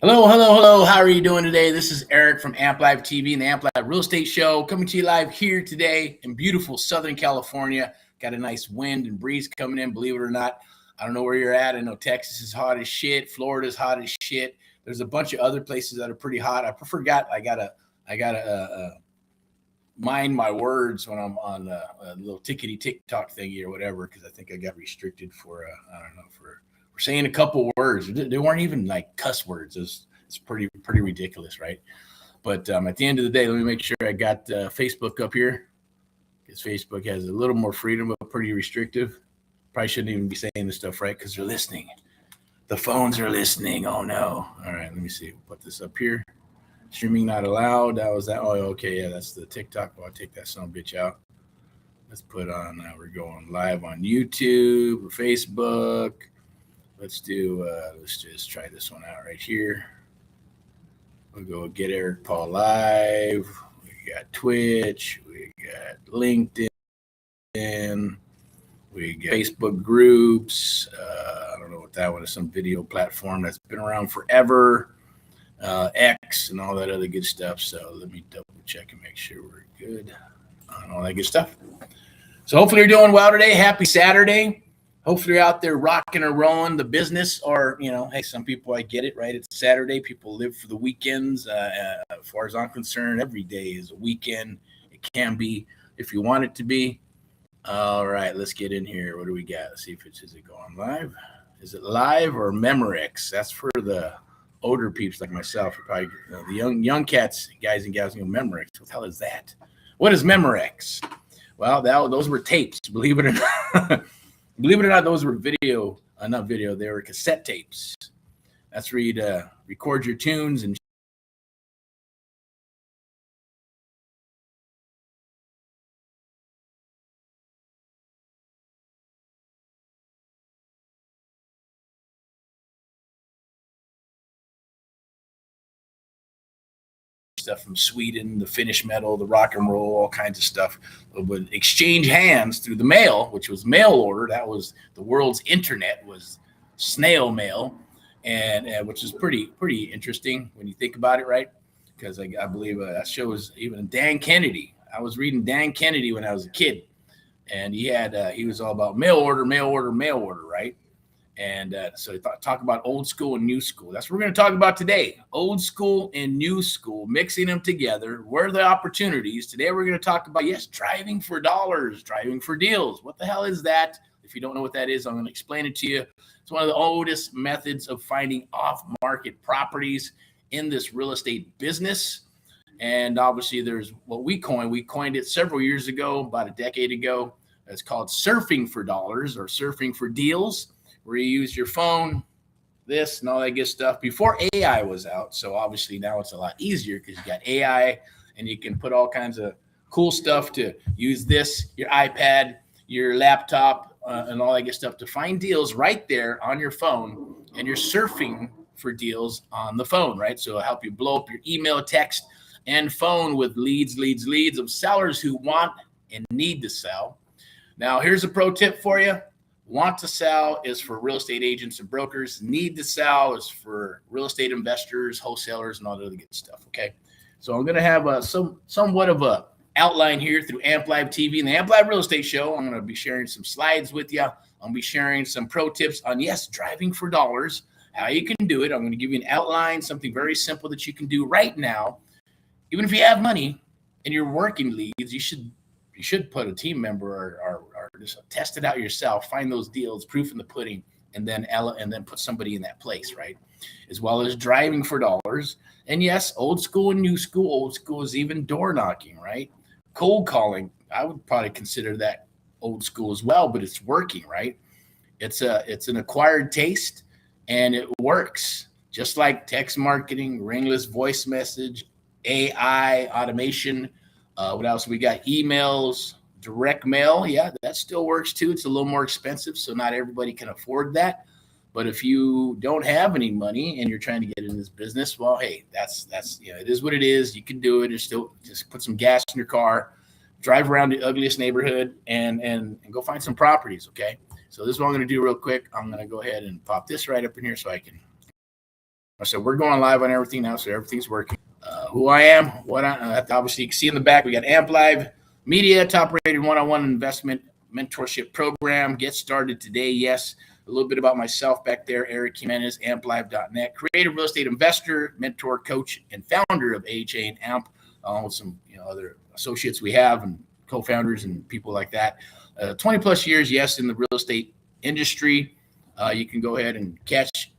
Hello, hello, hello. How are you doing today? This is Eric from Amp Live TV and the Amp Live Real Estate Show, coming to you live here today in beautiful Southern California. Got a nice wind and breeze coming in, believe it or not. I don't know where you're at. I know Texas is hot as shit. Florida's hot as shit. There's a bunch of other places that are pretty hot. I forgot. I gotta mind my words when I'm on a little tickety TikTok thingy or whatever, because I think I got restricted for I don't know, for saying a couple words. They weren't even like cuss words. It's pretty ridiculous, right? But at the end of the day, let me make sure I got Facebook up here, because Facebook has a little more freedom, but pretty restrictive. Probably shouldn't even be saying this stuff, right? Because they're listening. The phones are listening. Oh no! All right, let me see. Put this up here. Streaming not allowed. That was that. Oh, okay, yeah, that's the TikTok. Well, I'll take that son of a bitch out. Let's put on. We're going live on YouTube or Facebook. Let's just try this one out right here. We'll go get Eric Paul live. We got Twitch. We got LinkedIn. We got Facebook groups. I don't know what that one is. Some video platform that's been around forever. X and all that other good stuff. So let me double check and make sure we're good on all that good stuff. So hopefully you're doing well today. Happy Saturday. Hopefully you're out there rocking or rolling the business, or, hey, some people, I get it, right? It's Saturday. People live for the weekends. As far as I'm concerned, every day is a weekend. It can be if you want it to be. All right, let's get in here. What do we got? Let's see if is it going live? Is it live or Memorex? That's for the older peeps like myself. Probably the young cats, guys and gals, Memorex. What the hell is that? What is Memorex? Well, those were tapes, believe it or not. Believe it or not, those were not video, they were cassette tapes. That's where you'd record your tunes and stuff from Sweden, the Finnish metal, the rock and roll, all kinds of stuff would exchange hands through the mail, which was mail order. That was the world's internet, was snail mail, and which is pretty interesting when you think about it, right? Because I believe that shows even Dan Kennedy. I was reading Dan Kennedy when I was a kid, and he was all about mail order, right? And so talk about old school and new school. That's what we're going to talk about today. Old school and new school, mixing them together. Where are the opportunities? Today we're going to talk about, driving for dollars, driving for deals. What the hell is that? If you don't know what that is, I'm going to explain it to you. It's one of the oldest methods of finding off-market properties in this real estate business. And obviously there's what we coined it several years ago, about a decade ago. It's called surfing for dollars or surfing for deals, where you use your phone, this and all that good stuff before AI was out. So obviously now it's a lot easier because you got AI and you can put all kinds of cool stuff to use this, your iPad, your laptop, and all that good stuff to find deals right there on your phone, and you're surfing for deals on the phone, right? So it'll help you blow up your email, text, and phone with leads of sellers who want and need to sell. Now, here's a pro tip for you. Want to sell is for real estate agents and brokers. Need to sell is for real estate investors, wholesalers, and all the other good stuff, okay? So I'm going to have somewhat of a outline here through Amp Live TV and the Amp Live Real Estate Show. I'm going to be sharing some slides with you. I'll be sharing some pro tips on, driving for dollars, how you can do it. I'm going to give you an outline, something very simple that you can do right now. Even if you have money and you're working leads, you should put a team member or just test it out yourself, find those deals, proof in the pudding, and then put somebody in that place, right? As well as driving for dollars. And yes, old school and new school. Old school is even door knocking, right? Cold calling, I would probably consider that old school as well, but it's working, right? It's an acquired taste, and it works. Just like text marketing, ringless voice message, AI, automation. What else? We got emails, direct mail. Yeah, that still works too. It's a little more expensive, so not everybody can afford that. But if you don't have any money and you're trying to get in this business, well, hey, that's it is what it is. You can do it. Just put some gas in your car, drive around the ugliest neighborhood, and go find some properties. Okay. So this is what I'm going to do real quick. I'm going to go ahead and pop this right up in here so I can I said, we're going live on everything now, so everything's working. Who I am, obviously you can see in the back, we got Amp Live Media, top-rated one-on-one investment mentorship program. Get started today. Yes, a little bit about myself back there, Erick Jimenez, amplive.net, creative real estate investor, mentor, coach, and founder of AHA and Amp, along with some other associates we have and co-founders and people like that. 20 plus years, yes, in the real estate industry. You can go ahead and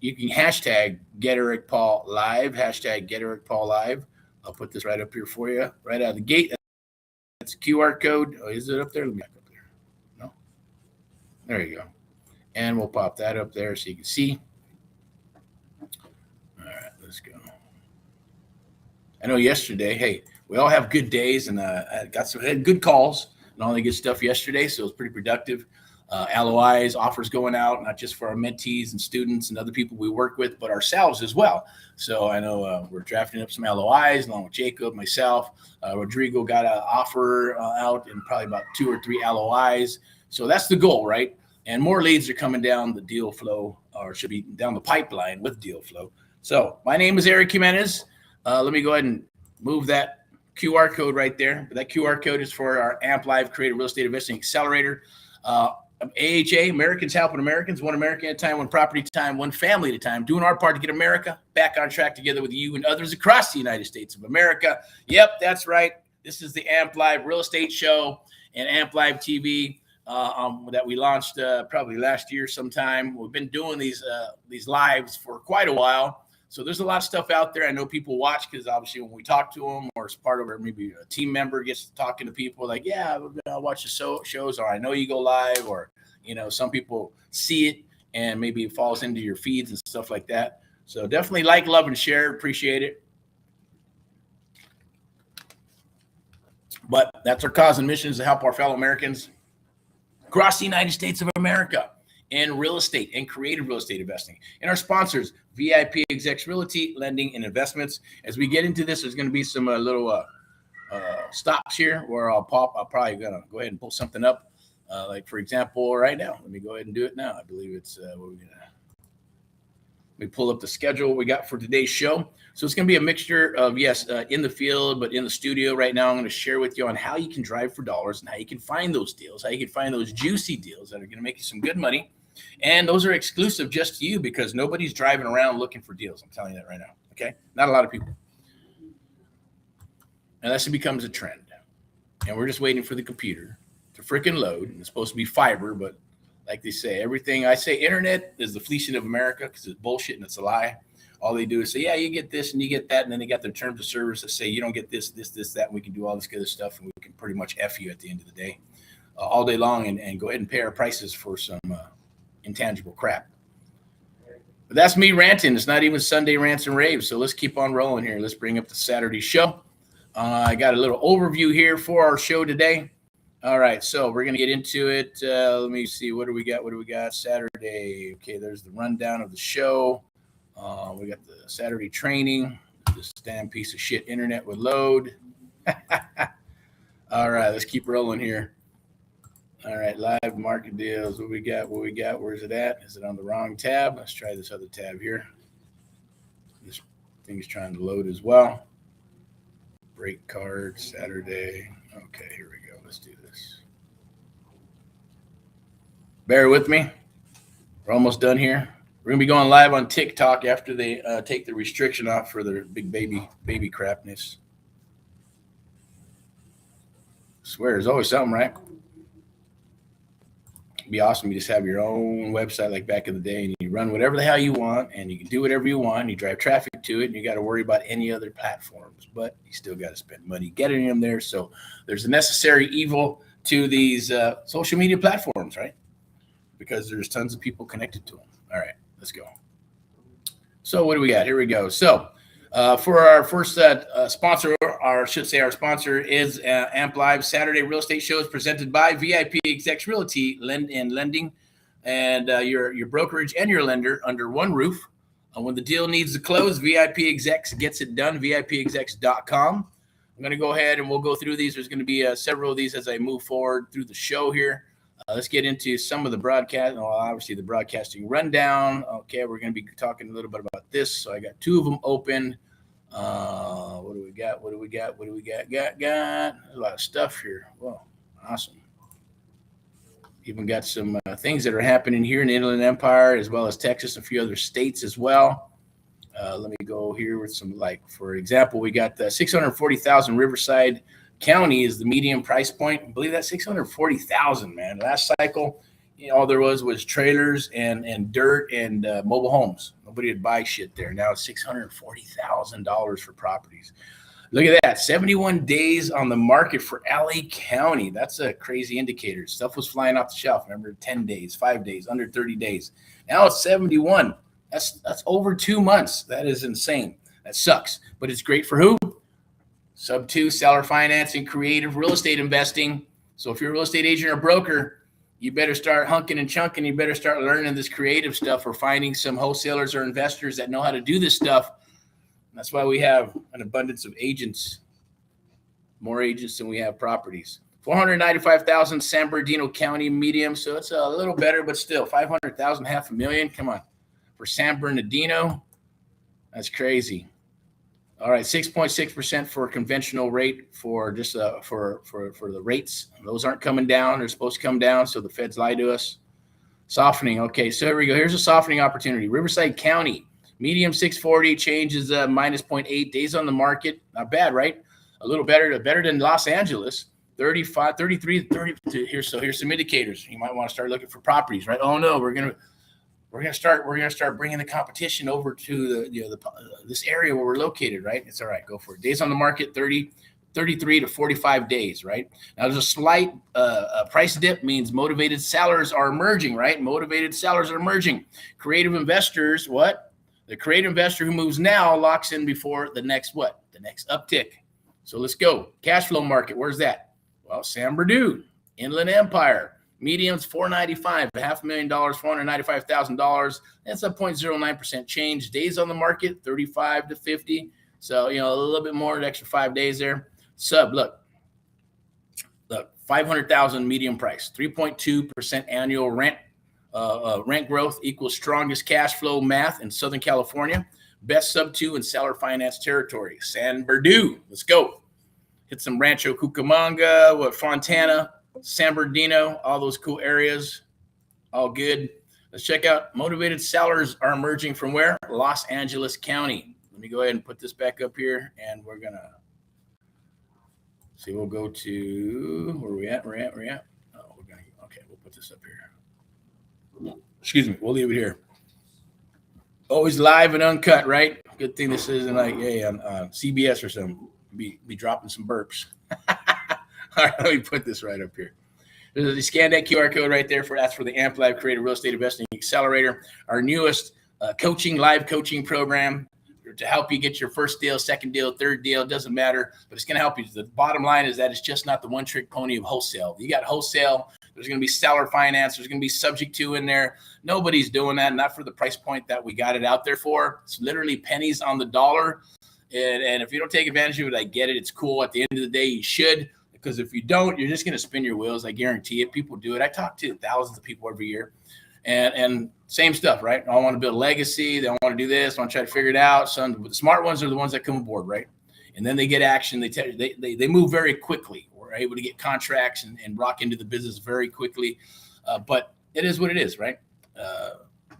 you can hashtag #GetErickPaulLive, hashtag #GetErickPaulLive. I'll put this right up here for you, right out of the gate. That's a QR code. Oh, is it up there? Let me back up there. No. There you go. And we'll pop that up there so you can see. All right, let's go. I know yesterday, hey, we all have good days, and I had good calls and all the good stuff yesterday, so it was pretty productive. LOIs, offers going out, not just for our mentees and students and other people we work with, but ourselves as well. So I know we're drafting up some LOIs along with Jacob, myself. Rodrigo got an offer out and probably about 2 or 3 LOIs. So that's the goal, right? And more leads are coming down the deal flow, or should be down the pipeline with deal flow. So my name is Erick Jimenez. Let me go ahead and move that QR code right there. But that QR code is for our Amp Live Creative Real Estate Investing Accelerator. AHA, Americans Helping Americans, one American at a time, one property at a time, one family at a time, doing our part to get America back on track together with you and others across the United States of America. Yep, that's right. This is the Amp Live Real Estate Show and Amp Live TV that we launched probably last year sometime. We've been doing these lives for quite a while. So there's a lot of stuff out there. I know people watch because obviously when we talk to them, or as part of it, maybe a team member gets talking to people like, yeah, I'll watch the shows, or I know you go live, or, some people see it and maybe it falls into your feeds and stuff like that. So definitely like, love, and share. Appreciate it. But that's our cause and mission, is to help our fellow Americans across the United States of America in real estate and creative real estate investing. And our sponsors, VIP Execs Realty, Lending, and Investments. As we get into this, there's going to be some little stops here where I'm probably going to go ahead and pull something up. Like, for example, right now. Let me go ahead and do it now. I believe it's let me pull up the schedule we got for today's show. So it's going to be a mixture of, in the field, but in the studio right now, I'm going to share with you on how you can drive for dollars and how you can find those deals, how you can find those juicy deals that are going to make you some good money. And those are exclusive just to you because nobody's driving around looking for deals. I'm telling you that right now. Okay. Not a lot of people. Unless it becomes a trend. And we're just waiting for the computer to freaking load. And it's supposed to be fiber, but like they say, everything I say, internet is the fleecing of America because it's bullshit and it's a lie. All they do is say, yeah, you get this and you get that. And then they got their terms of service that say you don't get this, that, and we can do all this other stuff. And we can pretty much F you at the end of the day all day long and go ahead and pay our prices for some intangible crap. But that's me ranting. It's not even Sunday rants and raves. So let's keep on rolling here. Let's bring up the Saturday show. I got a little overview here for our show today. All right, so we're going to get into it. Let me see. What do we got? Saturday. Okay, there's the rundown of the show. We got the Saturday training. This damn piece of shit internet would load. All right, let's keep rolling here. All right, live market deals. What we got? Where's it at? Is it on the wrong tab? Let's try this other tab here. This thing is trying to load as well. Break card, Saturday. Okay, here we go. Let's do this. Bear with me. We're almost done here. We're going to be going live on TikTok after they take the restriction off for their big baby crapness. I swear, there's always something, right? It'd be awesome. You just have your own website like back in the day, and you run whatever the hell you want, and you can do whatever you want. And you drive traffic to it, and you got to worry about any other platforms, but you still got to spend money getting them there. So there's a necessary evil to these social media platforms, right? Because there's tons of people connected to them. All right, let's go. So what do we got? Here we go. So for our first sponsor, or I should say our sponsor is Amp Live Saturday Real Estate Shows presented by VIP Execs Realty, Lending, and your brokerage and your lender under one roof. When the deal needs to close, VIP Execs gets it done, VIPexecs.com. I'm going to go ahead and we'll go through these. There's going to be several of these as I move forward through the show here. Let's get into some of the broadcast. Well, obviously the broadcasting rundown. Okay, we're going to be talking a little bit about this. So I got 2 of them open. What do we got? Got There's a lot of stuff here. Well, awesome. Even got some things that are happening here in the Inland Empire, as well as Texas, and a few other states as well. Let me go here with some, like, for example, we got the 640,000 Riverside County is the median price point. I believe that's 640,000, man. Last cycle, all there was trailers and dirt and mobile homes. Nobody would buy shit there. Now it's $640,000 for properties. Look at that, 71 days on the market for LA County. That's a crazy indicator. Stuff was flying off the shelf. Remember, 10 days, 5 days, under 30 days. Now it's 71. That's over 2 months. That is insane. That sucks. But it's great for who? Sub 2, seller financing, creative real estate investing. So if you're a real estate agent or broker, you better start hunking and chunking. You better start learning this creative stuff, or finding some wholesalers or investors that know how to do this stuff. That's why we have an abundance of agents, more agents than we have properties. 495,000 San Bernardino County medium. So it's a little better, but still 500,000, $500,000. Come on. For San Bernardino, that's crazy. All right, 6.6% for conventional rate for just for the rates. Those aren't coming down. They're supposed to come down, so the feds lie to us. Softening. Okay, so here we go. Here's a softening opportunity. Riverside County, medium 640, changes minus 0.8 days on the market. Not bad, right? A little better than Los Angeles. 35, 33, 30. Here's some indicators. You might want to start looking for properties, right? Oh no, we're gonna start bringing the competition over to this area where we're located, right? It's all right, go for it. Days on the market, 33 to 45 days, right? Now there's a slight price dip, means motivated sellers are emerging, right? Motivated sellers are emerging. Creative investors, what? The creative investor who moves now locks in before the next what? The next uptick. So let's go. Cash flow market, where's that? Well, San Bernardino, Inland Empire. Medium's $495,000, $500,000, $495,000. That's a 0.09% change. Days on the market, 35 to 50. So, a little bit more, an extra 5 days there. Sub, look, 500,000 medium price, 3.2% annual rent growth equals strongest cash flow math in Southern California. Best sub 2 in seller finance territory, San Bernardino. Let's go. Hit some Rancho Cucamonga, Fontana, San Bernardino, all those cool areas, all good. Let's check out motivated sellers are emerging from where? Los Angeles County. Let me go ahead and put this back up here, and we're going to see. We'll go to where we at? We're at. Oh, okay, we'll put this up here. Excuse me. We'll leave it here. Always live and uncut, right? Good thing this isn't like, hey, on CBS or something. Be dropping some burps. All right, let me put this right up here. Scan that QR code right there. That's for the AMP Live Creative Real Estate Investing Accelerator, our newest live coaching program to help you get your first deal, second deal, third deal. Doesn't matter, but it's going to help you. The bottom line is that it's just not the one-trick pony of wholesale. You got wholesale. There's going to be seller finance. There's going to be subject to in there. Nobody's doing that, not for the price point that we got it out there for. It's literally pennies on the dollar. And if you don't take advantage of it, I get it. It's cool. At the end of the day, you should. Because if you don't, you're just going to spin your wheels. I guarantee it. People do it. I talk to thousands of people every year. And same stuff, right? I want to build a legacy. They want to do this. I want to try to figure it out. Some the smart ones are the ones that come aboard, right? And then they get action. They move very quickly. We're able to get contracts and rock into the business very quickly. But it is what it is, right?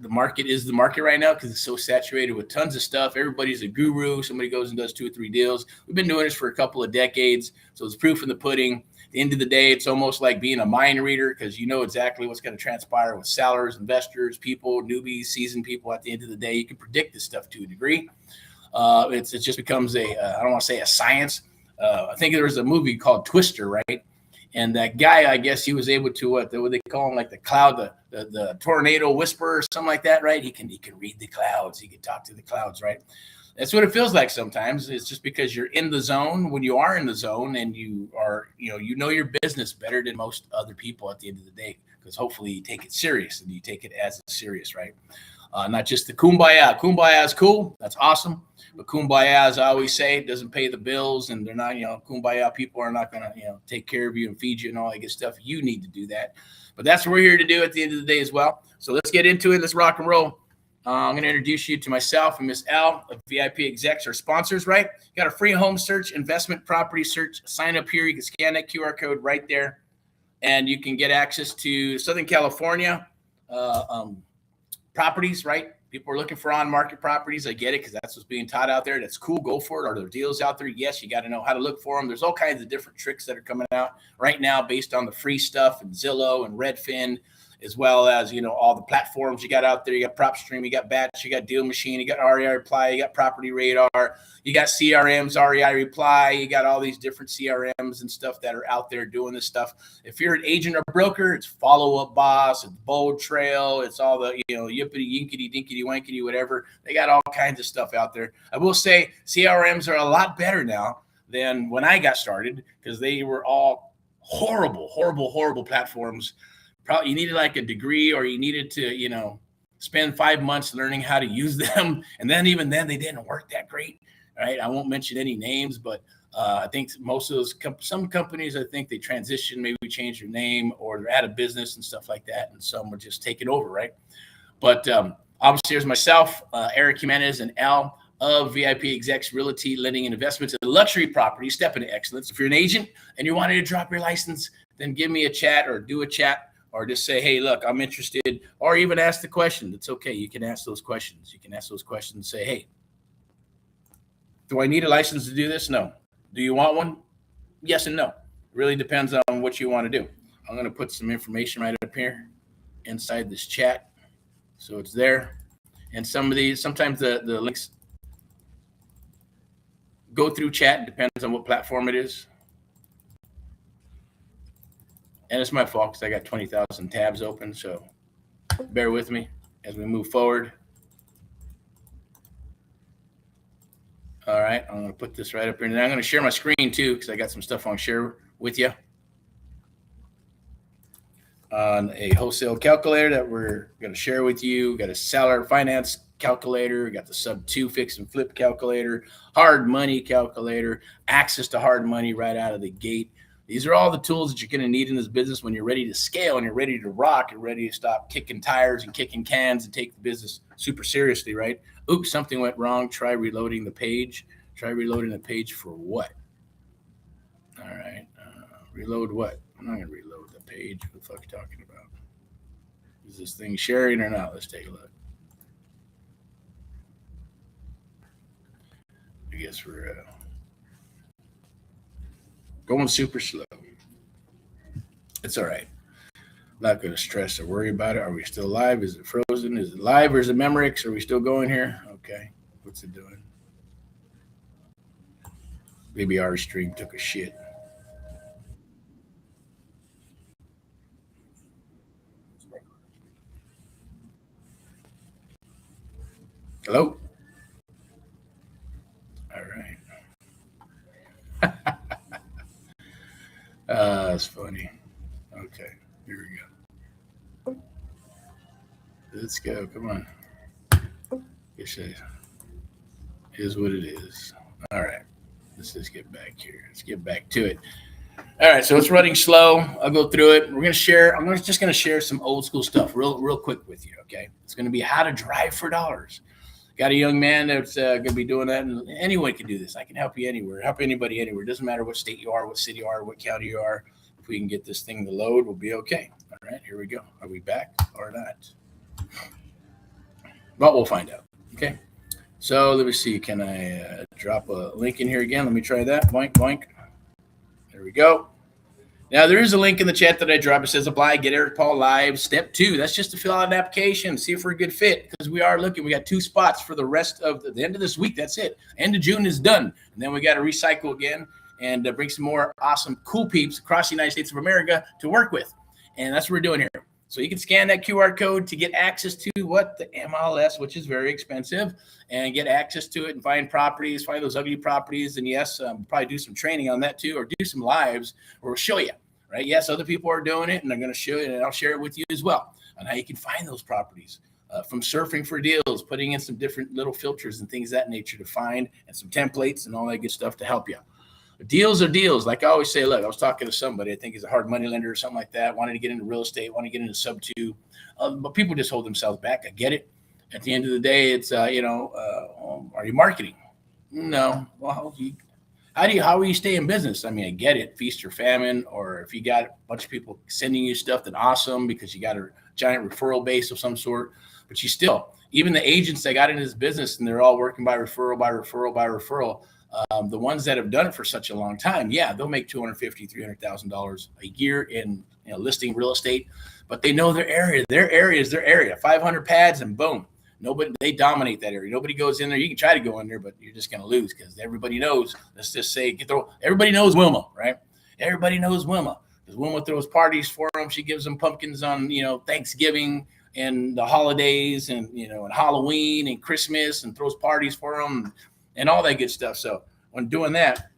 The market is the market right now because it's so saturated with tons of stuff. Everybody's a guru. Somebody goes and does 2 or 3 deals. We've been doing this for a couple of decades, so it's proof in the pudding. At the end of the day, it's almost like being a mind reader because you know exactly what's going to transpire with sellers, investors, people, newbies, seasoned people. At the end of the day, you can predict this stuff to a degree. It just becomes I don't want to say a science. I think there was a movie called Twister, right? And that guy, I guess he was able to what they call him, like the cloud, the tornado whisperer or something like that, right? He can read the clouds. He can talk to the clouds, right? That's what it feels like sometimes. It's just because you're in the zone. When you are in the zone and you are, you know your business better than most other people at the end of the day, because hopefully you take it serious and you take it as serious, right? Not just the kumbaya. Kumbaya is cool. That's awesome. But kumbaya, as I always say, doesn't pay the bills, and they're not, kumbaya people are not going to, take care of you and feed you and all that good stuff. You need to do that. But that's what we're here to do at the end of the day as well. So let's get into it. Let's rock and roll. I'm going to introduce you to myself and Miss L of VIP Execs, our sponsors, right? You got a free home search, investment property search. Sign up here. You can scan that QR code right there, and you can get access to Southern California properties, right? People are looking for on-market properties. I get it because that's what's being taught out there. That's cool. Go for it. Are there deals out there? Yes, you got to know how to look for them. There's all kinds of different tricks that are coming out right now based on the free stuff and Zillow and Redfin, as well as, all the platforms you got out there. You got PropStream, you got Batch, you got Deal Machine, you got REI Reply, you got Property Radar, you got CRMs, REI Reply, you got all these different CRMs and stuff that are out there doing this stuff. If you're an agent or broker, it's Follow Up Boss, it's Bold Trail, it's all the, yippity, yinkity, dinkity, wankity, whatever. They got all kinds of stuff out there. I will say CRMs are a lot better now than when I got started because they were all horrible platforms. Probably you needed like a degree or you needed to, spend 5 months learning how to use them. And then even then they didn't work that great, right? I won't mention any names, but I think most of those, some companies, I think they transitioned, maybe changed their name or they're out of business and stuff like that. And some were just taken over, right? But obviously there's myself, Erick Jimenez and Al of VIP Execs Realty, Lending and Investments in luxury property, step into excellence. If you're an agent and you wanted to drop your license, then give me a chat or do a chat. Or just say, hey, look, I'm interested, or even ask the question. It's okay. You can ask those questions. You can ask those questions and say, hey, do I need a license to do this? No. Do you want one? Yes and no. It really depends on what you want to do. I'm going to put some information right up here inside this chat. So it's there. And some of these, sometimes the links go through chat. It depends on what platform it is. And it's my fault because I got 20,000 tabs open. So bear with me as we move forward. All right. I'm going to put this right up here. And then I'm going to share my screen too because I got some stuff I want to share with you on a wholesale calculator that we're going to share with you. We got a seller finance calculator. We got the sub 2 fix and flip calculator, hard money calculator, access to hard money right out of the gate. These are all the tools that you're going to need in this business when you're ready to scale and you're ready to rock and ready to stop kicking tires and kicking cans and take the business super seriously, right? Oops, something went wrong. Try reloading the page. Try reloading the page for what? All right. Reload what? I'm not going to reload the page. What the fuck are you talking about? Is this thing sharing or not? Let's take a look. I guess we're going super slow. It's all right. Not going to stress or worry about it. Are we still live? Is it frozen? Is it live or is it Memorex? Are we still going here? Okay. What's it doing? Maybe our stream took a shit. Hello? All right. That's funny. Okay, here we go. Let's go. Come on. Guess it is what it is. All right. Let's just get back here. Let's get back to it. All right, so it's running slow. I'll go through it. We're gonna share. Just gonna share some old school stuff real quick with you. Okay, it's gonna be how to drive for dollars. Got a young man that's gonna be doing that, and anyone can do this. I can help you anywhere. Help anybody anywhere. It doesn't matter what state you are, what city you are, what county you are. If we can get this thing to load, we'll be okay. All right, here we go. Are we back or not? But we'll find out. Okay. So let me see. Can I drop a link in here again? Let me try that. Boink, boink. There we go. Now, there is a link in the chat that I dropped. It says apply, get Erick Paul live. Step 2, that's just to fill out an application, see if we're a good fit, because we are looking. We got 2 spots for the rest of the end of this week. That's it. End of June is done. And then we got to recycle again and bring some more awesome, cool peeps across the United States of America to work with. And that's what we're doing here. So you can scan that QR code to get access to what? The MLS, which is very expensive, and get access to it and find properties, find those ugly properties. And yes, probably do some training on that too, or do some lives where we'll show you, right? Yes, other people are doing it and they're going to show you, and I'll share it with you as well on how you can find those properties. from surfing for deals, putting in some different little filters and things of that nature to find, and some templates and all that good stuff to help you. Deals are deals. Like I always say, look, I was talking to somebody, I think he's a hard money lender or something like that, wanted to get into real estate, wanted to get into sub two, but people just hold themselves back. I get it. At the end of the day, it's, are you marketing? No. Well, how will you stay in business? I mean, I get it, feast or famine, or if you got a bunch of people sending you stuff, then awesome, because you got a giant referral base of some sort. But you still, even the agents that got into this business and they're all working by referral, the ones that have done it for such a long time, yeah, they'll make $250,000, $300,000 a year in listing real estate, but they know their area. Their area is their area. 500 pads and boom. Nobody, they dominate that area. Nobody goes in there. You can try to go in there, but you're just going to lose because everybody knows. Let's just say, everybody knows Wilma, right? Everybody knows Wilma because Wilma throws parties for them. She gives them pumpkins on, Thanksgiving and the holidays and, and Halloween and Christmas, and throws parties for them and all that good stuff. So when doing that,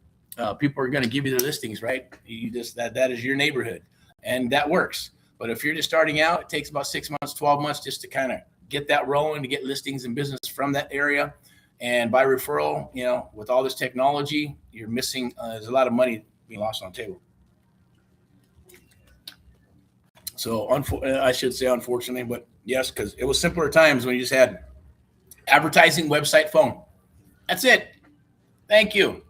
people are going to give you their listings, right? You just, that is your neighborhood, and that works. But if you're just starting out, it takes about 6 months, 12 months just to kind of get that rolling, to get listings and business from that area. And by referral, with all this technology, you're missing, there's a lot of money being lost on the table. So I should say unfortunately, but yes, because it was simpler times when you just had advertising, website, phone. That's it. Thank you.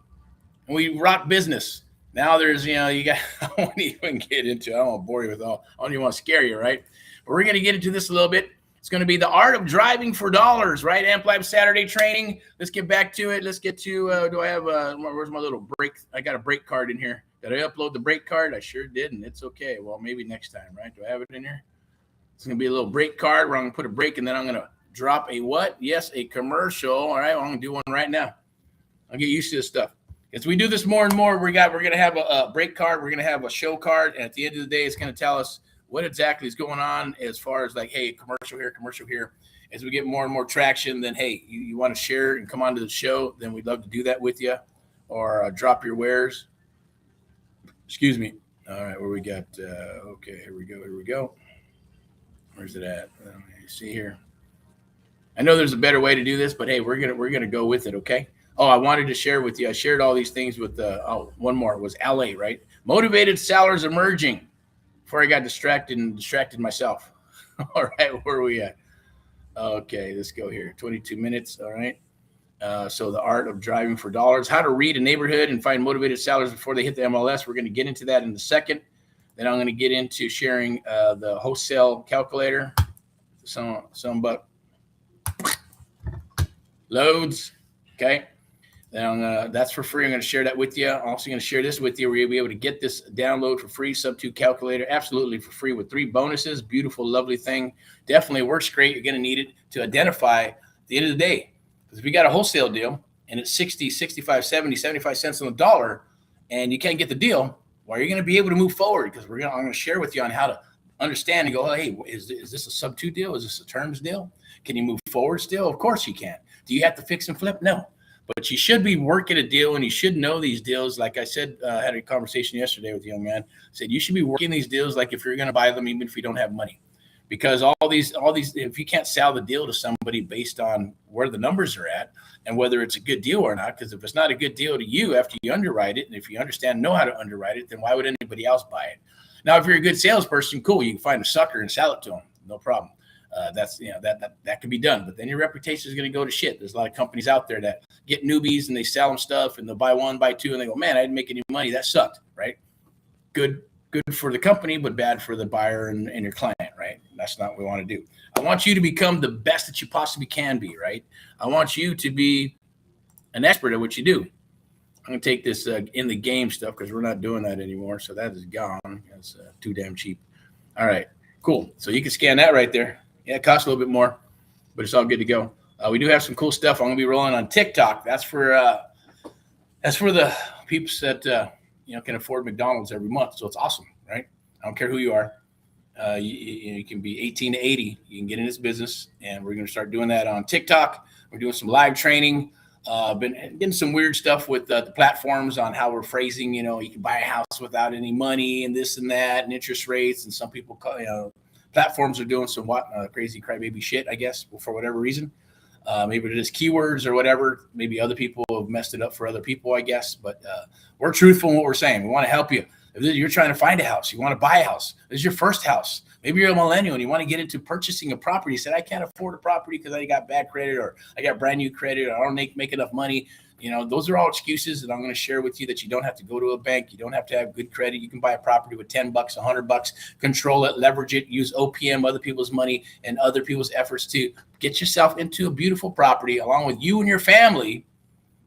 And we rock business. Now there's, you got, I won't even get into it. I don't want to bore you with all, I don't even want to scare you, right? But we're going to get into this a little bit. It's going to be the art of driving for dollars, right? AmpLab Saturday training. Let's get back to it. Let's get to, do I have, where's my little break? I got a break card in here. Did I upload the break card? I sure didn't. It's okay. Well, maybe next time, right? Do I have it in here? It's going to be a little break card where I'm going to put a break, and then I'm going to drop a what? Yes, a commercial. All right, well, I'm going to do one right now. I'll get used to this stuff. As we do this more and more, we're going to have a break card. We're going to have a show card. And at the end of the day, it's going to tell us what exactly is going on as far as like, hey, commercial here. As we get more and more traction, then, hey, you want to share and come onto the show, then we'd love to do that with you, or drop your wares. Excuse me. All right, where we got, okay, here we go. Where's it at? Let me see here. I know there's a better way to do this, but hey, we're gonna go with it, okay? Oh, I wanted to share with you. I shared all these things with, one more. It was LA, right? Motivated sellers emerging. Before I got distracted myself. All right, where are we at? Okay, let's go here. 22 minutes, all right. So the art of driving for dollars, how to read a neighborhood and find motivated sellers before they hit the MLS. We're going to get into that in a second. Then I'm going to get into sharing the wholesale calculator. Some but loads, okay. Then that's for free. I'm going to share that with you. I'm also going to share this with you where you'll be able to get this download for free, Sub2 calculator, absolutely for free with 3 bonuses. Beautiful, lovely thing. Definitely works great. You're going to need it to identify at the end of the day. Because if you got a wholesale deal and it's 60, 65, 70, 75 cents on the dollar and you can't get the deal, well, you're going to be able to move forward because I'm going to share with you on how to understand and go, oh, hey, is this a Sub2 deal? Is this a terms deal? Can you move forward still? Of course you can. Do you have to fix and flip? No. But you should be working a deal, and you should know these deals. Like I said, I had a conversation yesterday with a young man. I said you should be working these deals like if you're going to buy them, even if you don't have money, because all these, if you can't sell the deal to somebody based on where the numbers are at and whether it's a good deal or not, because if it's not a good deal to you after you underwrite it, and if you know how to underwrite it, then why would anybody else buy it? Now, if you're a good salesperson, cool, you can find a sucker and sell it to them, no problem. That's that can be done, but then your reputation is going to go to shit. There's a lot of companies out there that get newbies and they sell them stuff and they'll buy 1, buy 2, and they go, man, I didn't make any money. That sucked, right? Good for the company, but bad for the buyer and your client, right? That's not what we want to do. I want you to become the best that you possibly can be, right? I want you to be an expert at what you do. I'm going to take this in the game stuff because we're not doing that anymore. So that is gone. That's too damn cheap. All right, cool. So you can scan that right there. Yeah, it costs a little bit more, but it's all good to go. We do have some cool stuff. I'm going to be rolling on TikTok. That's for the peeps that can afford McDonald's every month. So it's awesome, right? I don't care who you are. You can be 18 to 80. You can get in this business, and we're going to start doing that on TikTok. We're doing some live training. Been getting some weird stuff with the platforms on how we're phrasing. You can buy a house without any money and this and that and interest rates. And some people platforms are doing some crazy crybaby shit, I guess, for whatever reason. Maybe it is keywords or whatever. Maybe other people have messed it up for other people, I guess. But we're truthful in what we're saying. We want to help you. If you're trying to find a house, you want to buy a house, this is your first house. Maybe you're a millennial and you want to get into purchasing a property. You said, I can't afford a property because I got bad credit, or I got brand new credit, or I don't make enough money. Those are all excuses that I'm going to share with you, that you don't have to go to a bank. You don't have to have good credit. You can buy a property with $10, $100, control it, leverage it, use OPM, other people's money and other people's efforts to get yourself into a beautiful property along with you and your family.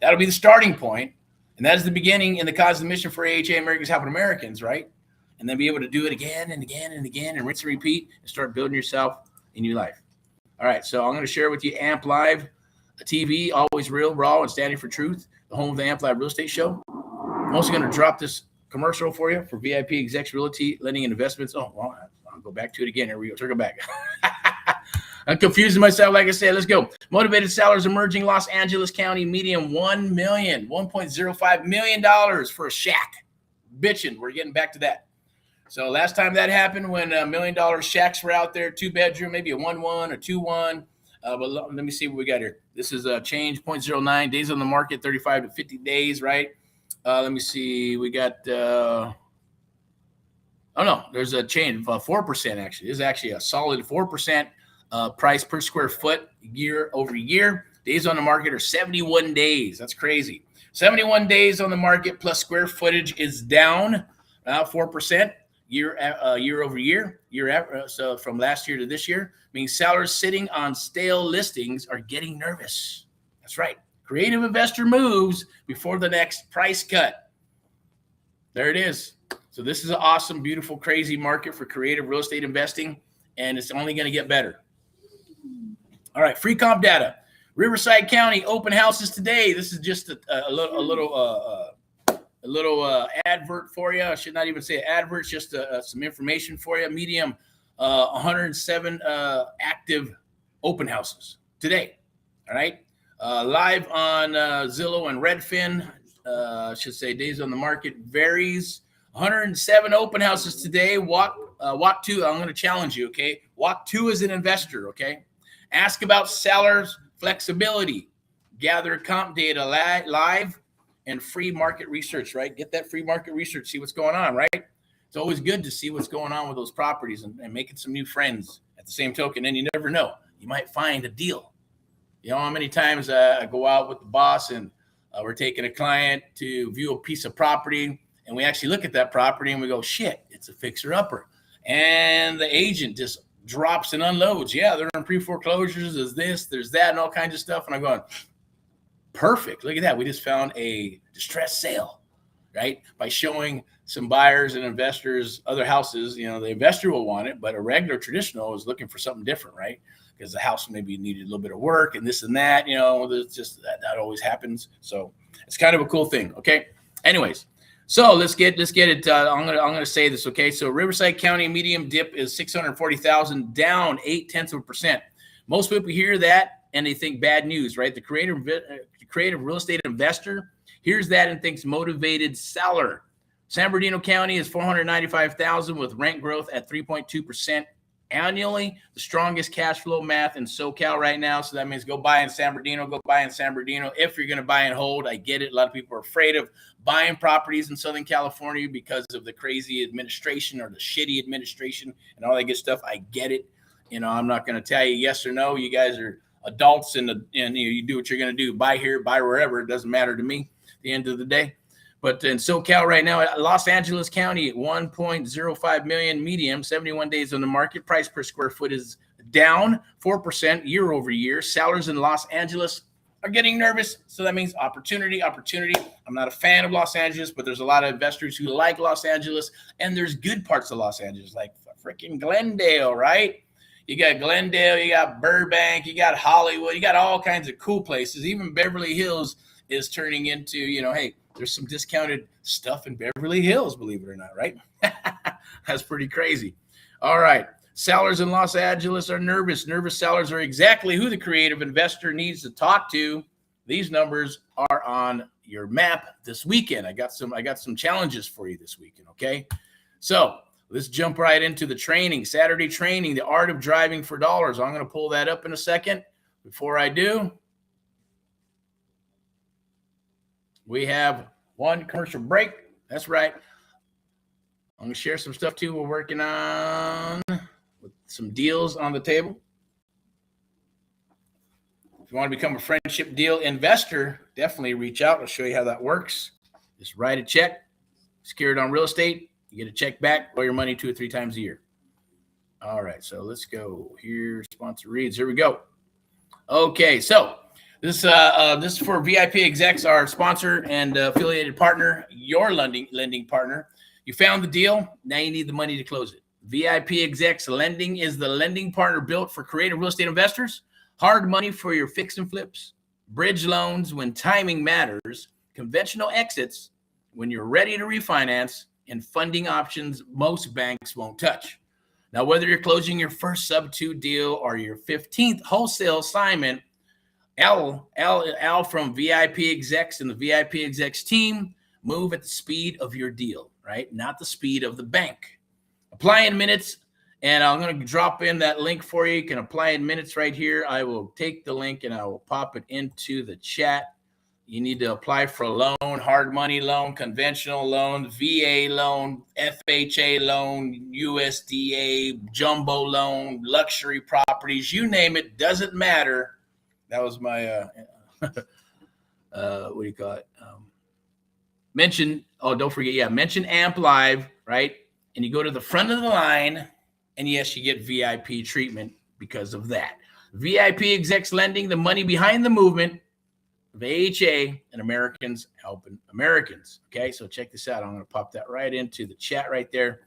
That'll be the starting point. And that is the beginning and the cause and mission for AHA, Americans Helping Americans, right? And then be able to do it again and again and again and rinse and repeat and start building yourself in your life. All right, so I'm going to share with you AMP Live TV, always real, raw, and standing for truth, the home of the AMP Live Real Estate Show. I'm also going to drop this commercial for you for VIP Execs Realty, Lending and Investments. Oh, well, I'll go back to it again. Here we go. Circle back. I'm confusing myself. Like I said, let's go. Motivated sellers emerging, Los Angeles County, median $1.05 million for a shack. Bitching. We're getting back to that. So last time that happened, when $1 million shacks were out there, 2-bedroom, maybe a 1-1 or 2-1. But let me see what we got here. This is a change, 0.09 days on the market, 35 to 50 days, right? Let me see. We got, there's a change of 4% actually. This is actually a solid 4% price per square foot year over year. Days on the market are 71 days. That's crazy. 71 days on the market plus square footage is down 4% year over year. So from last year to this year, means sellers sitting on stale listings are getting nervous. That's right. Creative investor moves before the next price cut. There it is. So this is an awesome, beautiful, crazy market for creative real estate investing, and it's only going to get better. All right, free comp data. Riverside County open houses today. This is just a little advert for you. I should not even say advert, just some information for you. Medium 107 active open houses today. All right, live on Zillow and Redfin. I should say days on the market varies. 107 open houses today. Walk two. I'm going to challenge you. Okay, walk two as an investor. Okay. Ask about sellers' flexibility. Gather comp data live and free market research, right? Get that free market research, see what's going on, right? It's always good to see what's going on with those properties and making some new friends at the same token. And you never know, you might find a deal. You know how many times I go out with the boss and we're taking a client to view a piece of property, and we actually look at that property and we go, shit, it's a fixer-upper. And the agent just drops and unloads. Yeah, they're in pre-foreclosures. There's this, there's that, and all kinds of stuff. And I'm going, perfect. Look at that. We just found a distressed sale, right? By showing some buyers and investors other houses. You know, the investor will want it, but a regular traditional is looking for something different, right? Because the house maybe needed a little bit of work and this and that. You know, it's just that always happens. So it's kind of a cool thing. Okay. Anyways. So let's get it. I'm gonna say this, okay? So Riverside County medium dip is 640,000, down 0.8%. Most people hear that and they think bad news, right? The creative real estate investor hears that and thinks motivated seller. San Bernardino County is 495,000 with rent growth at 3.2% annually. The strongest cash flow math in SoCal right now. So that means go buy in San Bernardino. If you're going to buy and hold, I get it. A lot of people are afraid of buying properties in Southern California because of the crazy administration or the shitty administration and all that good stuff. I get it. You know, I'm not going to tell you yes or no. You guys are adults and you do what you're going to do. Buy here, buy wherever. It doesn't matter to me at the end of the day. But in SoCal right now, Los Angeles County, 1.05 million medium, 71 days on the market. Price per square foot is down 4% year over year. Sellers in Los Angeles are getting nervous. So that means opportunity. I'm not a fan of Los Angeles, but there's a lot of investors who like Los Angeles. And there's good parts of Los Angeles, like freaking Glendale, right? You got Glendale, you got Burbank, you got Hollywood, you got all kinds of cool places. Even Beverly Hills is turning into, you know, hey, there's some discounted stuff in Beverly Hills, believe it or not, right? That's pretty crazy. All right. Sellers in Los Angeles are nervous. Nervous sellers are exactly who the creative investor needs to talk to. These numbers are on your map this weekend. I got some challenges for you this weekend, okay? So Let's jump right into the training, Saturday training, the art of driving for dollars. I'm going to pull that up in a second. Before I do, we have one commercial break. That's right. I'm going to share some stuff too we're working on with some deals on the table. If you want to become a friendship deal investor, definitely reach out. I'll show you how that works. Just write a check, secure it on real estate. You get a check back, owe your money 2 or 3 times a year. All right, so let's go here. Sponsor reads. Here we go. Okay, so this is for VIP Execs, our sponsor and affiliated partner, your lending partner. You found the deal. Now you need the money to close it. VIP Execs Lending is the lending partner built for creative real estate investors. Hard money for your fix and flips, bridge loans when timing matters, conventional exits when you're ready to refinance, and funding options most banks won't touch. Now, whether you're closing your first sub-2 deal or your 15th wholesale assignment, Al from VIP Execs and the VIP Execs team move at the speed of your deal, right? Not the speed of the bank. Apply in minutes, and I'm going to drop in that link for you. You can apply in minutes right here. I will take the link and I will pop it into the chat. You need to apply for a loan, hard money loan, conventional loan, VA loan, FHA loan, USDA, jumbo loan, luxury properties, you name it, doesn't matter. That was my, what do you call it? Don't forget, mention AMP Live, right? And you go to the front of the line, and yes, you get VIP treatment because of that. VIP Execs Lending, the money behind the movement of AHA and Americans helping Americans. Okay, so check this out. I'm going to pop that right into the chat right there.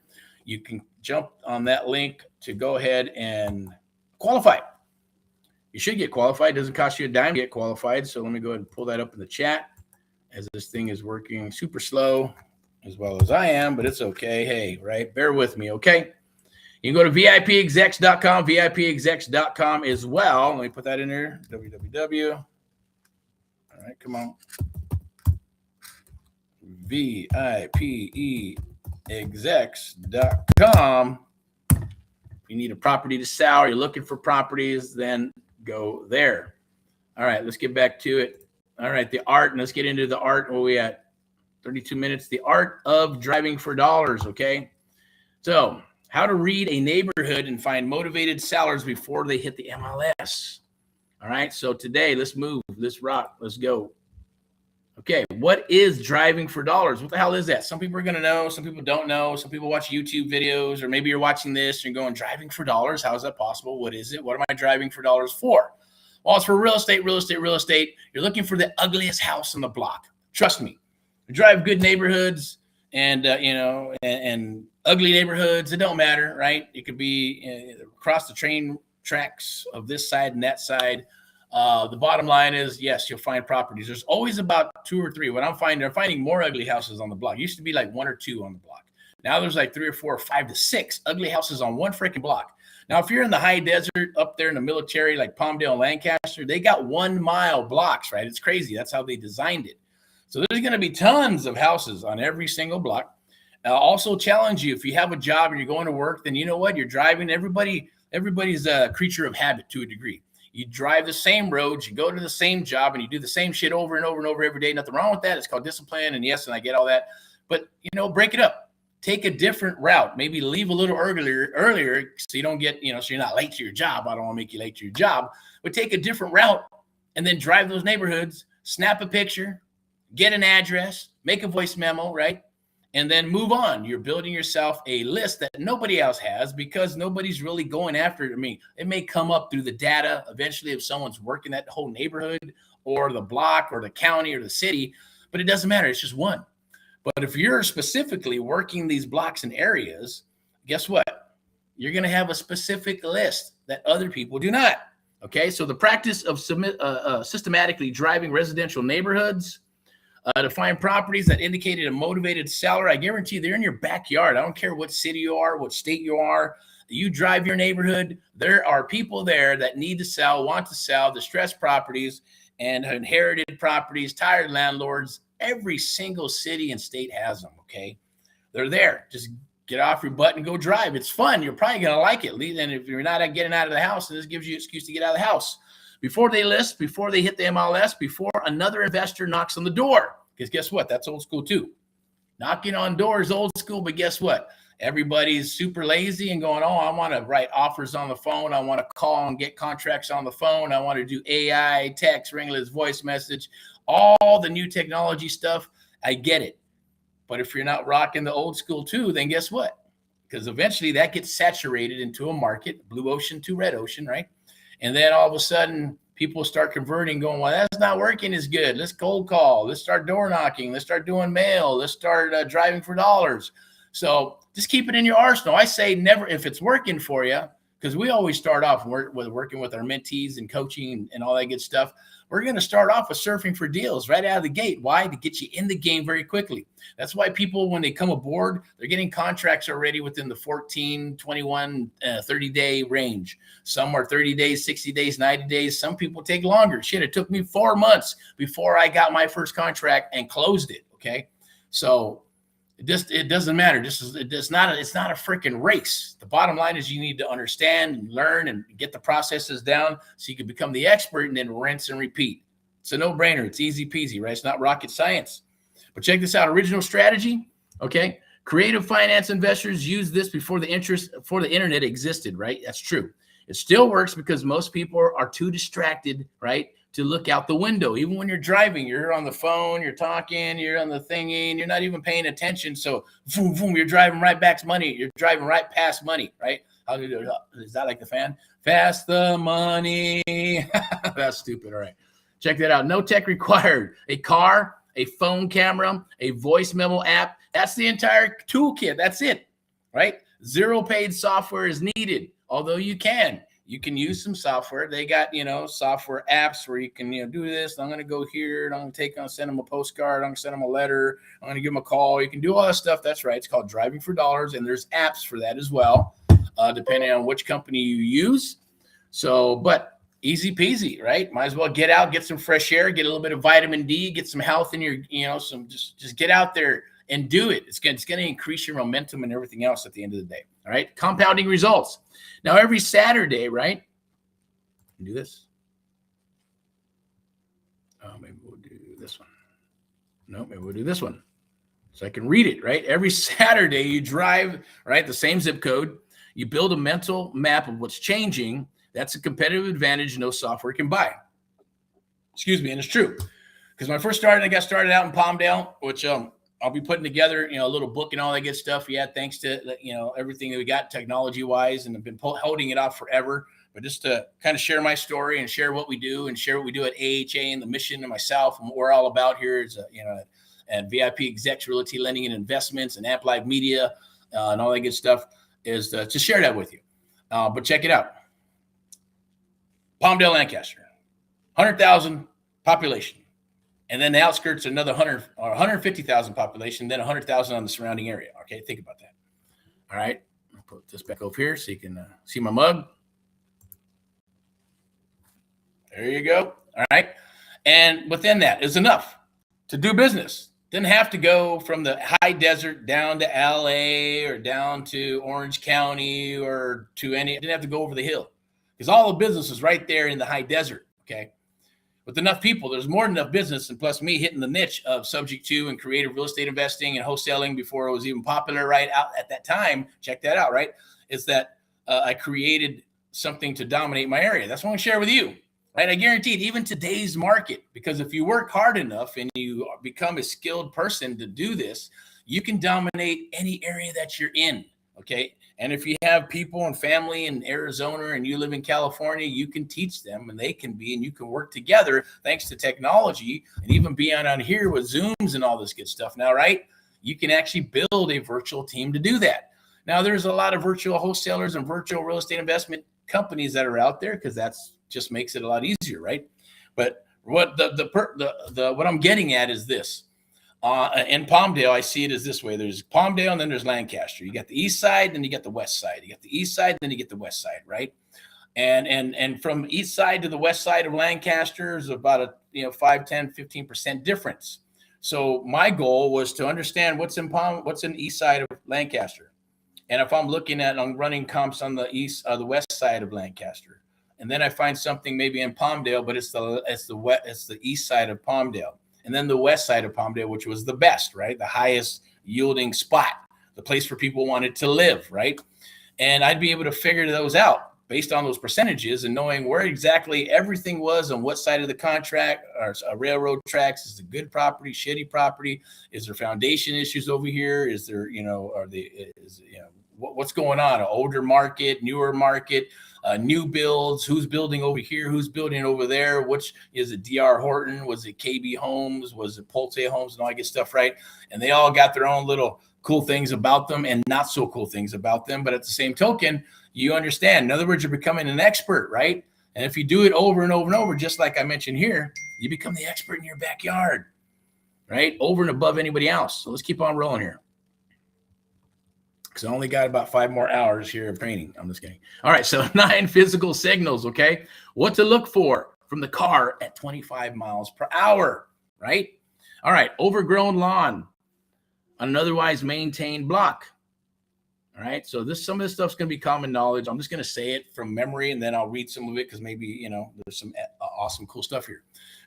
You can jump on that link to go ahead and qualify. You should get qualified. It doesn't cost you a dime to get qualified. So let me go ahead and pull that up in the chat as this thing is working super slow as well as I am, but it's okay. Hey, right? Bear with me, okay? You can go to VIPexecs.com, VIPexecs.com as well. Let me put that in there, www. All right, come on. VIPexecs.com. If you need a property to sell or you're looking for properties, then go there. All right, let's get back to it. All right, the art, and let's get into the art. Where we at? 32 minutes. The art of driving for dollars, okay? So how to read a neighborhood and find motivated sellers before they hit the MLS. All right, so today, let's move, let's rock, let's go. Okay, what is driving for dollars? What the hell is that? Some people are going to know, some people don't know. Some people watch YouTube videos, or maybe you're watching this and you're going, driving for dollars? How is that possible? What is it? What am I driving for dollars for? Well, it's for real estate, real estate, real estate. You're looking for the ugliest house on the block. Trust me. You drive good neighborhoods and, and ugly neighborhoods. It don't matter, right? It could be across the train tracks of this side and that side. The bottom line is, yes, you'll find properties. There's always about 2 or 3. What I'm finding more ugly houses on the block. It used to be like 1 or 2 on the block. Now there's like 3 or 4 or 5 to 6 ugly houses on one freaking block. Now, if you're in the high desert up there in the military, like Palmdale and Lancaster, they got 1 mile blocks, right? It's crazy. That's how they designed it. So there's going to be tons of houses on every single block. I'll also challenge you, if you have a job and you're going to work, then you know what? You're driving. Everybody's a creature of habit to a degree. You drive the same roads, you go to the same job, and you do the same shit over and over and over every day. Nothing wrong with that. It's called discipline. And yes, and I get all that. But, break it up. Take a different route. Maybe leave a little earlier so you don't get, so you're not late to your job. I don't want to make you late to your job. But take a different route and then drive those neighborhoods, snap a picture, get an address, make a voice memo, right? And then move on. You're building yourself a list that nobody else has because nobody's really going after it. I mean, it may come up through the data eventually if someone's working that whole neighborhood or the block or the county or the city, but it doesn't matter. It's just one. But if you're specifically working these blocks and areas, guess what? You're going to have a specific list that other people do not. Okay, so the practice of systematically driving residential neighborhoods to find properties that indicated a motivated seller. I guarantee they're in your backyard. I don't care what city you are, what state you are. You drive your neighborhood. There are people there that need to sell, want to sell, distressed properties and inherited properties, tired landlords. Every single city and state has them, okay? They're there. Just get off your butt and go drive. It's fun. You're probably going to like it. And if you're not getting out of the house, this gives you an excuse to get out of the house. Before they list, before they hit the MLS, before another investor knocks on the door. Because guess what? That's old school too. Knocking on doors, old school, but guess what? Everybody's super lazy and going, oh, I want to write offers on the phone. I want to call and get contracts on the phone. I want to do AI, text, ringless, voice message, all the new technology stuff. I get it. But if you're not rocking the old school too, then guess what? Because eventually that gets saturated into a market, blue ocean to red ocean, right? And then all of a sudden people start converting, going, well, that's not working as good. Let's cold call. Let's start door knocking. Let's start doing mail. Let's start driving for dollars. So just keep it in your arsenal. I say never, if it's working for you, because we always start off with working with our mentees and coaching and all that good stuff. We're going to start off with surfing for deals right out of the gate. Why? To get you in the game very quickly. That's why people, when they come aboard, they're getting contracts already within the 14, 21, 30-day range. Some are 30 days, 60 days, 90 days. Some people take longer. Shit, it took me 4 months before I got my first contract and closed it, okay? So it doesn't matter. It's not a freaking race. The bottom line is you need to understand and learn and get the processes down so you can become the expert and then rinse and repeat. It's a no-brainer. It's easy peasy, right? It's not rocket science. But check this out. Original strategy, okay? Creative finance investors use this before the internet existed, right? That's true. It still works because most people are too distracted, right, to look out the window. Even when you're driving, you're on the phone, you're talking, you're on the thingy, and you're not even paying attention. So, boom, boom, you're driving right back money. You're driving right past money, right? How do you do it? Is that like the fan? Fast the money. That's stupid. All right. Check that out. No tech required. A car, a phone camera, a voice memo app. That's the entire toolkit. That's it, right? Zero paid software is needed, although you can use some software. They got, software apps where you can, do this. I'm going to go here. I'm going to send them a postcard. I'm going to send them a letter. I'm going to give them a call. You can do all that stuff. That's right. It's called Driving for Dollars. And there's apps for that as well, depending on which company you use. So, but easy peasy, right? Might as well get out, get some fresh air, get a little bit of vitamin D, get some health in your, just get out there and do it. It's going to increase your momentum and everything else at the end of the day. All right. Compounding results. Now, every Saturday, right? Do this. Oh, maybe we'll do this one. No, maybe we'll do this one. So I can read it, right? Every Saturday you drive, right? The same zip code. You build a mental map of what's changing. That's a competitive advantage no software can buy. Excuse me. And it's true. Because when I first started, I got started out in Palmdale, which I'll be putting together, a little book and all that good stuff. Yeah, thanks to, everything that we got technology-wise, and I've been holding it off forever. But just to kind of share my story and share what we do and share what we do at AHA and the mission and myself and what we're all about here is, and VIP Execs, Realty Lending and Investments and Amp Live Media and all that good stuff is to share that with you. But check it out. Palmdale, Lancaster, 100,000 population. And then the outskirts, another 150,000 population, then 100,000 on the surrounding area. Okay, think about that. All right, I'll put this back over here so you can see my mug. There you go. All right, and within that is enough to do business. Didn't have to go from the high desert down to LA or down to Orange County or to didn't have to go over the hill because all the business is right there in the high desert. Okay. With enough people, there's more than enough business, and plus me hitting the niche of subject to and creative real estate investing and wholesaling before it was even popular right out at that time. Check that out, right? Is that I created something to dominate my area. That's what I'm going to share with you, right? I guarantee it, even today's market, because if you work hard enough and you become a skilled person to do this, you can dominate any area that you're in, okay? And if you have people and family in Arizona and you live in California, you can teach them and they can be, and you can work together thanks to technology and even be on here with Zooms and all this good stuff now, right? You can actually build a virtual team to do that. Now, there's a lot of virtual wholesalers and virtual real estate investment companies that are out there because that's just makes it a lot easier, right? But what what I'm getting at is this. In Palmdale, I see it as this way. There's Palmdale and then there's Lancaster. You got the east side, then you get the west side. You got the east side, then you get the west side, right? And from east side to the west side of Lancaster is about a 5, 10, 15% difference. So my goal was to understand what's in east side of Lancaster. And if I'm looking at, I'm running comps on the west side of Lancaster, and then I find something maybe in Palmdale, but it's the east side of Palmdale, and then the west side of Palmdale, which was the best, right? The highest yielding spot, the place where people wanted to live, right? And I'd be able to figure those out based on those percentages and knowing where exactly everything was on what side of the contract or railroad tracks. Is it good property, shitty property? Is there foundation issues over here? Is there, what's going on? An older market, newer market, new builds, who's building over here, who's building over there, which is it DR Horton, was it KB Homes, was it Pulte Homes, and all that good stuff, right? And they all got their own little cool things about them and not so cool things about them. But at the same token, you understand. In other words, you're becoming an expert, right? And if you do it over and over and over, just like I mentioned here, you become the expert in your backyard, right? Over and above anybody else. So let's keep on rolling here, because I only got about 5 more hours here of training. I'm just kidding. All right, so 9 physical signals, okay? What to look for from the car at 25 miles per hour, right? All right, overgrown lawn on an otherwise maintained block. All right, so some of this stuff's going to be common knowledge. I'm just going to say it from memory, and then I'll read some of it because maybe, there's some awesome, cool stuff here.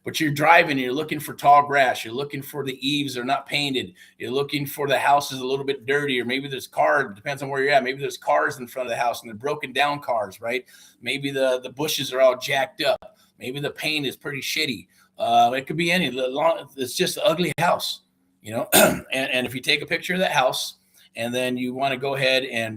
But you're driving, you're looking for tall grass. You're looking for the eaves are not painted. You're looking for the house is a little bit dirty, or maybe there's cars, depends on where you're at. Maybe there's cars in front of the house, and they're broken down cars, right? Maybe the bushes are all jacked up. Maybe the paint is pretty shitty. It could be it's just an ugly house, and if you take a picture of that house, and then you want to go ahead and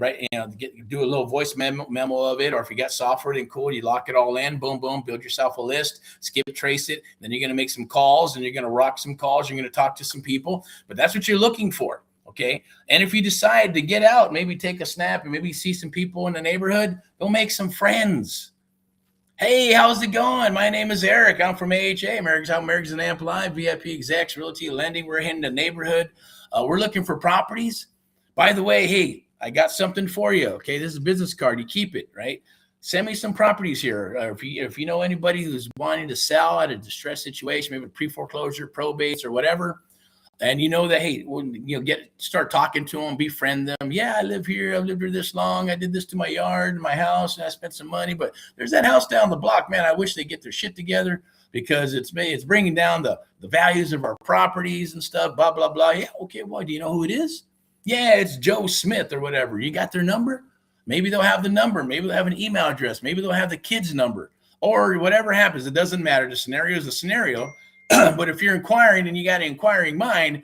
do a little voice memo of it, or if you got software, then cool, you lock it all in, boom, boom, build yourself a list, skip trace it. Then you're going to make some calls, and you're going to rock some calls. You're going to talk to some people, but that's what you're looking for, okay? And if you decide to get out, maybe take a snap and maybe see some people in the neighborhood, go make some friends. Hey, how's it going? My name is Eric. I'm from AHA, Americans and Amplify, VIP Execs, Realty Lending. We're in the neighborhood. We're looking for properties. By the way, hey, I got something for you. Okay, this is a business card. You keep it, right? Send me some properties here. If you know anybody who's wanting to sell at a distressed situation, maybe pre-foreclosure, probates, or whatever, and you know that, hey, start talking to them, befriend them. Yeah, I live here. I've lived here this long. I did this to my yard, my house, and I spent some money. But there's that house down the block, man. I wish they get their shit together because it's bringing down the values of our properties and stuff. Blah blah blah. Yeah, okay. Well, do you know who it is? Yeah, it's Joe Smith or whatever. You got their number? Maybe they'll have the number. Maybe they'll have an email address. Maybe they'll have the kid's number, or whatever happens. It doesn't matter. The scenario is a scenario. But if you're inquiring and you got an inquiring mind,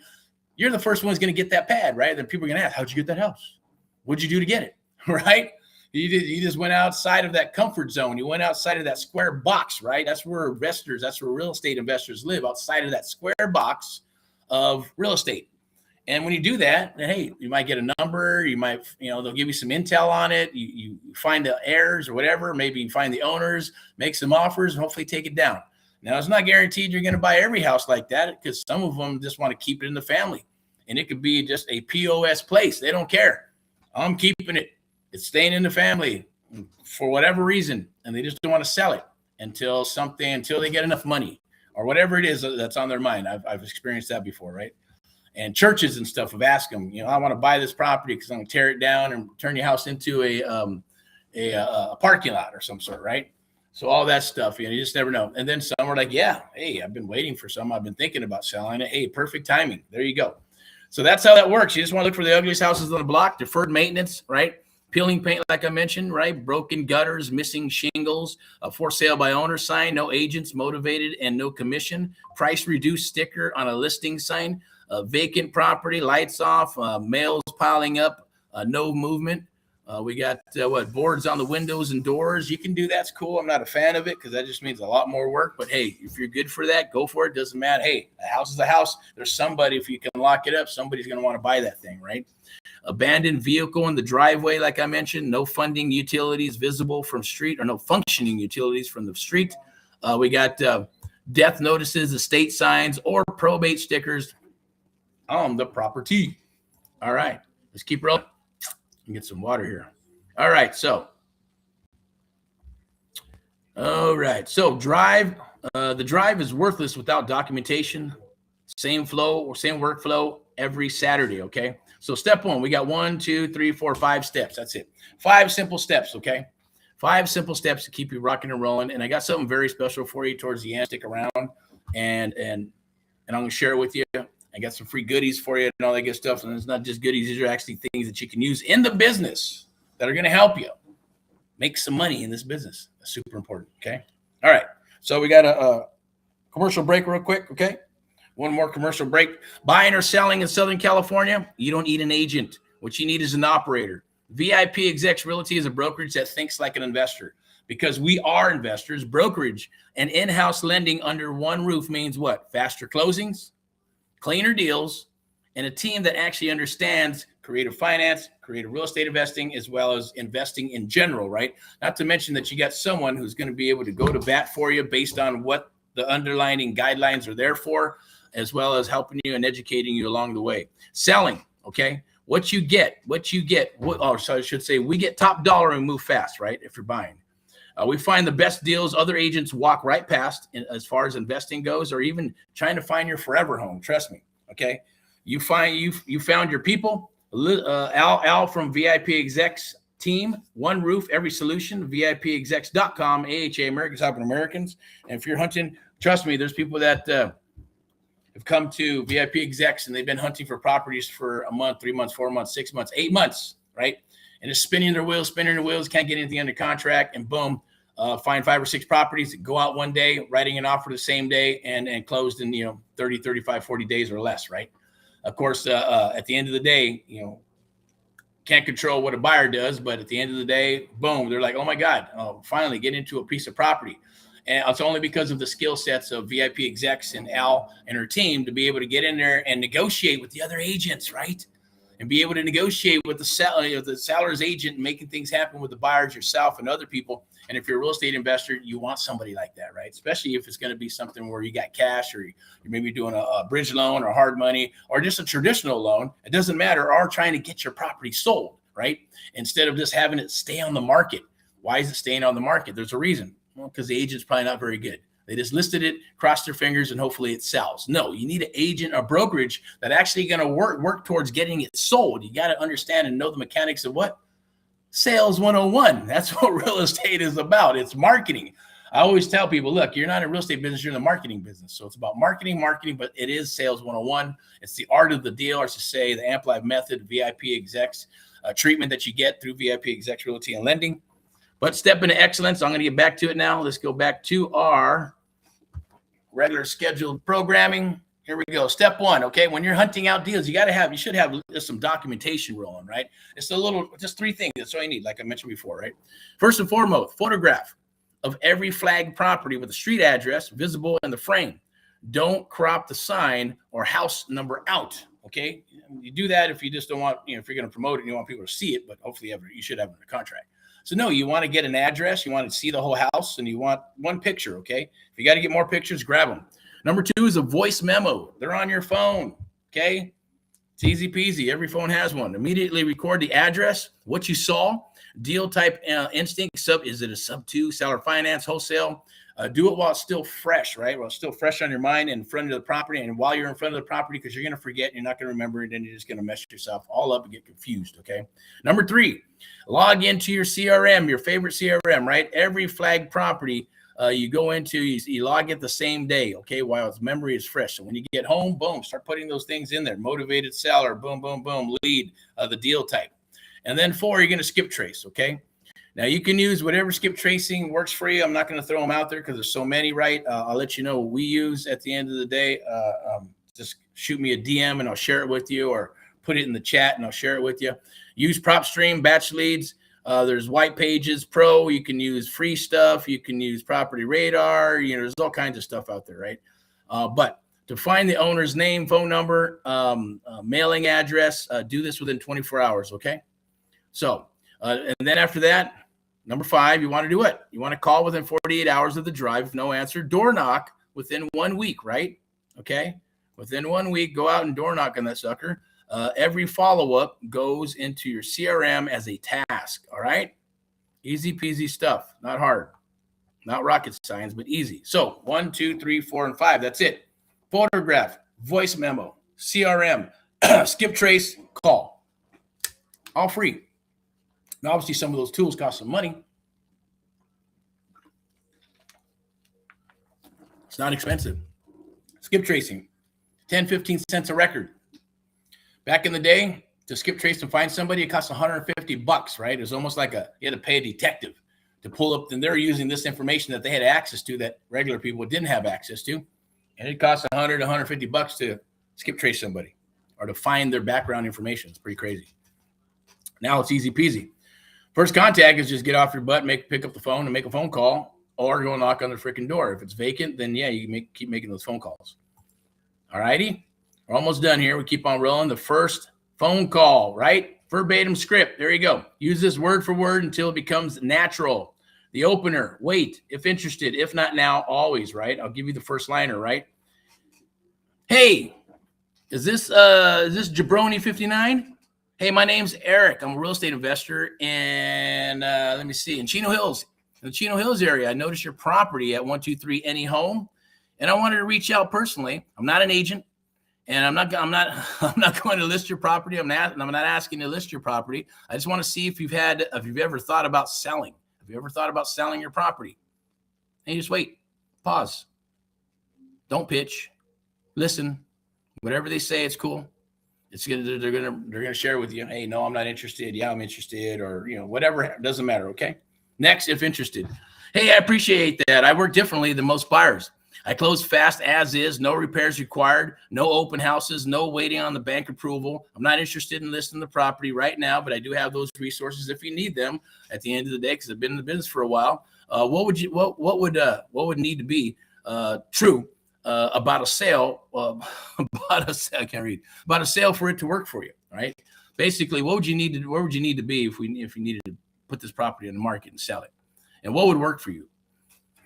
you're the first one's going to get that pad, right? Then people are going to ask, how'd you get that house? What'd you do to get it? Right? You just went outside of that comfort zone. You went outside of that square box, right? That's where real estate investors live, outside of that square box of real estate. And when you do that, then, hey, you might get a number. You might, they'll give you some intel on it. You find the heirs or whatever. Maybe you find the owners, make some offers, and hopefully take it down. Now, it's not guaranteed you're going to buy every house like that, because some of them just want to keep it in the family. And it could be just a POS place. They don't care. I'm keeping it. It's staying in the family for whatever reason. And they just don't want to sell it until they get enough money or whatever it is that's on their mind. I've experienced that before, right? And churches and stuff have asked them, I want to buy this property because I'm going to tear it down and turn your house into a parking lot or some sort, right? So all that stuff, you just never know. And then some are like, yeah, hey, I've been waiting for some. I've been thinking about selling it. Hey, perfect timing. There you go. So that's how that works. You just want to look for the ugliest houses on the block, deferred maintenance, right? Peeling paint, like I mentioned, right? Broken gutters, missing shingles, a for sale by owner sign, no agents motivated and no commission, price reduced sticker on a listing sign, vacant property, lights off, mails piling up, no movement. We got boards on the windows and doors. You can do that's cool. I'm not a fan of it because that just means a lot more work. But hey, if you're good for that, go for it. Doesn't matter. Hey, a house is a house. There's somebody, if you can lock it up, somebody's going to want to buy that thing, right? Abandoned vehicle in the driveway, like I mentioned. No funding utilities visible from street, or no functioning utilities from the street. We got death notices, estate signs, or probate stickers on the property. All right, let's keep rolling. Get some water here. All right, so drive. The drive is worthless without documentation. Same flow or same workflow every Saturday. Okay, So step one, we got 1, 2, 3, 4, 5 steps. That's it. 5 simple steps, okay? 5 simple steps to keep you rocking and rolling. And I got something very special for you towards the end. Stick around, and I'm going to share it with you. I got some free goodies for you and all that good stuff. And it's not just goodies. These are actually things that you can use in the business that are going to help you make some money in this business. That's super important, okay? All right. So we got a commercial break real quick, okay? One more commercial break. Buying or selling in Southern California, you don't need an agent. What you need is an operator. VIP Execs Realty is a brokerage that thinks like an investor, because we are investors. Brokerage and in-house lending under one roof means what? Faster closings, cleaner deals, and a team that actually understands creative finance, creative real estate investing, as well as investing in general, right? Not to mention that you got someone who's going to be able to go to bat for you based on what the underlying guidelines are there for, as well as helping you and educating you along the way. Selling, okay? What you get, so I should say, we get top dollar and move fast, right? If you're buying. We find the best deals other agents walk right past as far as investing goes, or even trying to find your forever home. Trust me, okay? You found your people. Al from VIP Execs team, one roof, every solution, VIPexecs.com, AHA, Americans Helping Americans. And if you're hunting, trust me, there's people that have come to VIP Execs and they've been hunting for properties for a month, 3 months, 4 months, 6 months, 8 months, right? And just spinning their wheels, can't get anything under contract, and boom, find 5 or 6 properties, go out one day, writing an offer the same day, and closed in 30, 35, 40 days or less, right? Of course, at the end of the day, can't control what a buyer does, but at the end of the day, boom, they're like, oh my God, finally get into a piece of property. And it's only because of the skill sets of VIP Execs and Al and her team to be able to get in there and negotiate with the other agents, right? And be able to negotiate with the seller's agent, making things happen with the buyers, yourself, and other people. And if you're a real estate investor, you want somebody like that, right? Especially if it's going to be something where you got cash, or you're maybe doing a bridge loan or hard money, or just a traditional loan. It doesn't matter. Or trying to get your property sold, right? Instead of just having it stay on the market. Why is it staying on the market? There's a reason. Well, because the agent's probably not very good. They just listed it, crossed their fingers, and hopefully it sells. No, you need an agent or brokerage that actually going to work towards getting it sold. You got to understand and know the mechanics of what? Sales 101. That's what real estate is about. It's marketing. I always tell people, look, you're not in a real estate business, you're in the marketing business. So it's about marketing, but it is sales 101. It's the art of the deal, or to say the Amplified method, VIP Execs treatment that you get through VIP Execs Realty and Lending. But step into excellence. I'm going to get back to it now. Let's go back to our regular scheduled programming. Here we go. Step 1. Okay. When you're hunting out deals, you should have some documentation rolling, right? It's just 3 things. That's all you need. Like I mentioned before, right? First and foremost, photograph of every flagged property with a street address visible in the frame. Don't crop the sign or house number out. Okay. You do that if you just don't want, if you're going to promote it and you want people to see it, but hopefully you should have it in the contract. So no, you want to get an address, you want to see the whole house, and you want one picture, okay? If you got to get more pictures, grab them. Number 2 is a voice memo. They're on your phone, okay? It's easy peasy. Every phone has one. Immediately record the address, what you saw, deal type, instinct, is it a sub 2, seller finance, wholesale? Do it while it's still fresh, right? While it's still fresh on your mind in front of the property. And while you're in front of the property, because you're going to forget, you're not going to remember it, and you're just going to mess yourself all up and get confused, okay? Number 3, log into your CRM, your favorite CRM, right? Every flagged property you go into, you log it the same day, okay, while its memory is fresh. So when you get home, boom, start putting those things in there. Motivated seller, boom, boom, boom, lead, the deal type. And then 4, you're going to skip trace, okay? Now, you can use whatever skip tracing works for you. I'm not going to throw them out there because there's so many, right? I'll let you know what we use at the end of the day. Just shoot me a DM and I'll share it with you, or put it in the chat and I'll share it with you. Use PropStream, Batch Leads. There's White Pages Pro. You can use free stuff. You can use Property Radar. There's all kinds of stuff out there, right? But to find the owner's name, phone number, mailing address, do this within 24 hours, okay? So, and then after that, number 5, you want to do it. You want to call within 48 hours of the drive. If no answer, door knock within 1 week, right? Okay. Within 1 week, go out and door knock on that sucker. Every follow-up goes into your CRM as a task. All right. Easy peasy stuff. Not hard. Not rocket science, but easy. So 1, 2, 3, 4, and 5. That's it. Photograph, voice memo, CRM, skip trace, call. All free. Now, obviously, some of those tools cost some money. It's not expensive. Skip tracing, 10, 15 cents a record. Back in the day, to skip trace and find somebody, it cost $150, right? It was almost like you had to pay a detective to pull up, and they're using this information that they had access to that regular people didn't have access to. And it costs $100, $150 to skip trace somebody or to find their background information. It's pretty crazy. Now it's easy peasy. First contact is just get off your butt, pick up the phone and make a phone call, or go knock on the freaking door. If it's vacant, then yeah, you keep making those phone calls. All righty. We're almost done here. We keep on rolling. The first phone call, right? Verbatim script. There you go. Use this word for word until it becomes natural. The opener, wait, if interested, if not now, always, right? I'll give you the first liner, right? Hey, is this Jabroni 59? Hey, my name's Eric. I'm a real estate investor in, let me see, in Chino Hills. In the Chino Hills area, I noticed your property at 123 Any Home, and I wanted to reach out personally. I'm not an agent, and I'm not going to list your property. I'm not asking to list your property. I just want to see if you've ever thought about selling. Have you ever thought about selling your property? And you just wait, pause. Don't pitch. Listen. Whatever they say, it's cool. They're gonna share with you. Hey, no, I'm not interested. Yeah, I'm interested, or whatever. It doesn't matter. Okay. Next, if interested. Hey, I appreciate that. I work differently than most buyers. I close fast as is, no repairs required, no open houses, no waiting on the bank approval. I'm not interested in listing the property right now, but I do have those resources if you need them at the end of the day, because I've been in the business for a while. What would need to be true about a sale? About a sale for it to work for you, right? Basically, where would you need to be if you needed to put this property on the market and sell it? And what would work for you?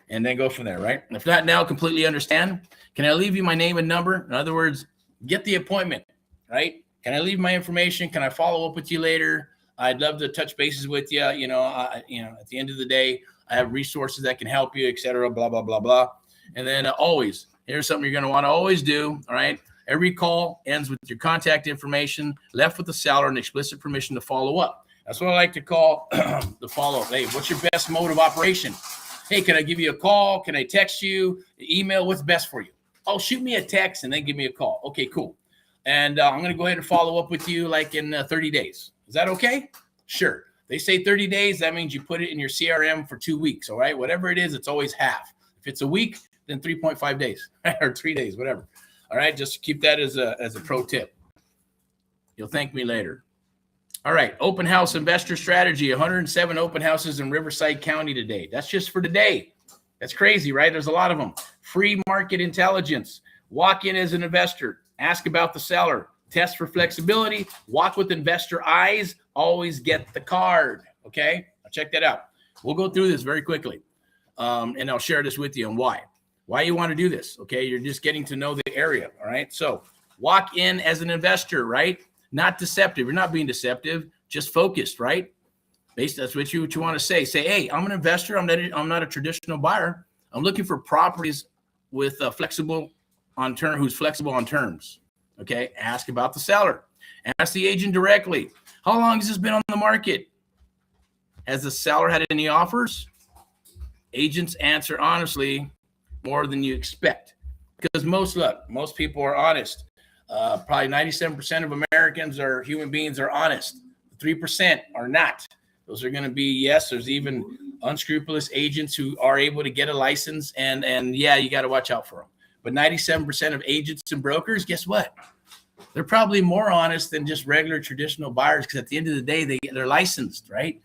And then go from there, right? If not now, completely understand. Can I leave you my name and number? In other words, get the appointment, right? Can I leave my information? Can I follow up with you later? I'd love to touch bases with you. At the end of the day, I have resources that can help you, et cetera, blah, blah, blah, blah. And then always, here's something you're going to want to always do, all right? Every call ends with your contact information left with the seller and explicit permission to follow up. That's what I like to call the follow-up. Hey, what's your best mode of operation? Hey, can I give you a call? Can I text you? Email? What's best for you? Oh, shoot me a text and then give me a call. Okay, cool. And I'm going to go ahead and follow up with you like in 30 days. Is that okay? Sure. They say 30 days. That means you put it in your CRM for 2 weeks. All right. Whatever it is, it's always half. If it's a week, then 3.5 days or 3 days, whatever. All right. Just keep that as a pro tip. You'll thank me later. All right. Open house investor strategy. 107 open houses in Riverside County today. That's just for today. That's crazy, right? There's a lot of them. Free market intelligence. Walk in as an investor. Ask about the seller. Test for flexibility. Walk with investor eyes. Always get the card. Okay? I'll check that out. We'll go through this very quickly. And I'll share this with you and why you want to do this. Okay? You're just getting to know the area. All right? So walk in as an investor, right? Not deceptive. You're not being deceptive, just focused, right? That's what you want to say. Say, hey, I'm an investor. I'm not a traditional buyer. I'm looking for properties with who's flexible on terms. Okay. Ask about the seller. Ask the agent directly. How long has this been on the market? Has the seller had any offers? Agents answer honestly more than you expect, because most people are honest. Probably 97% of Americans or human beings are honest. 3% are not. Those are going to be, yes, there's even unscrupulous agents who are able to get a license, and yeah, you got to watch out for them. But 97% of agents and brokers, guess what? They're probably more honest than just regular traditional buyers, because at the end of the day, they're licensed, right?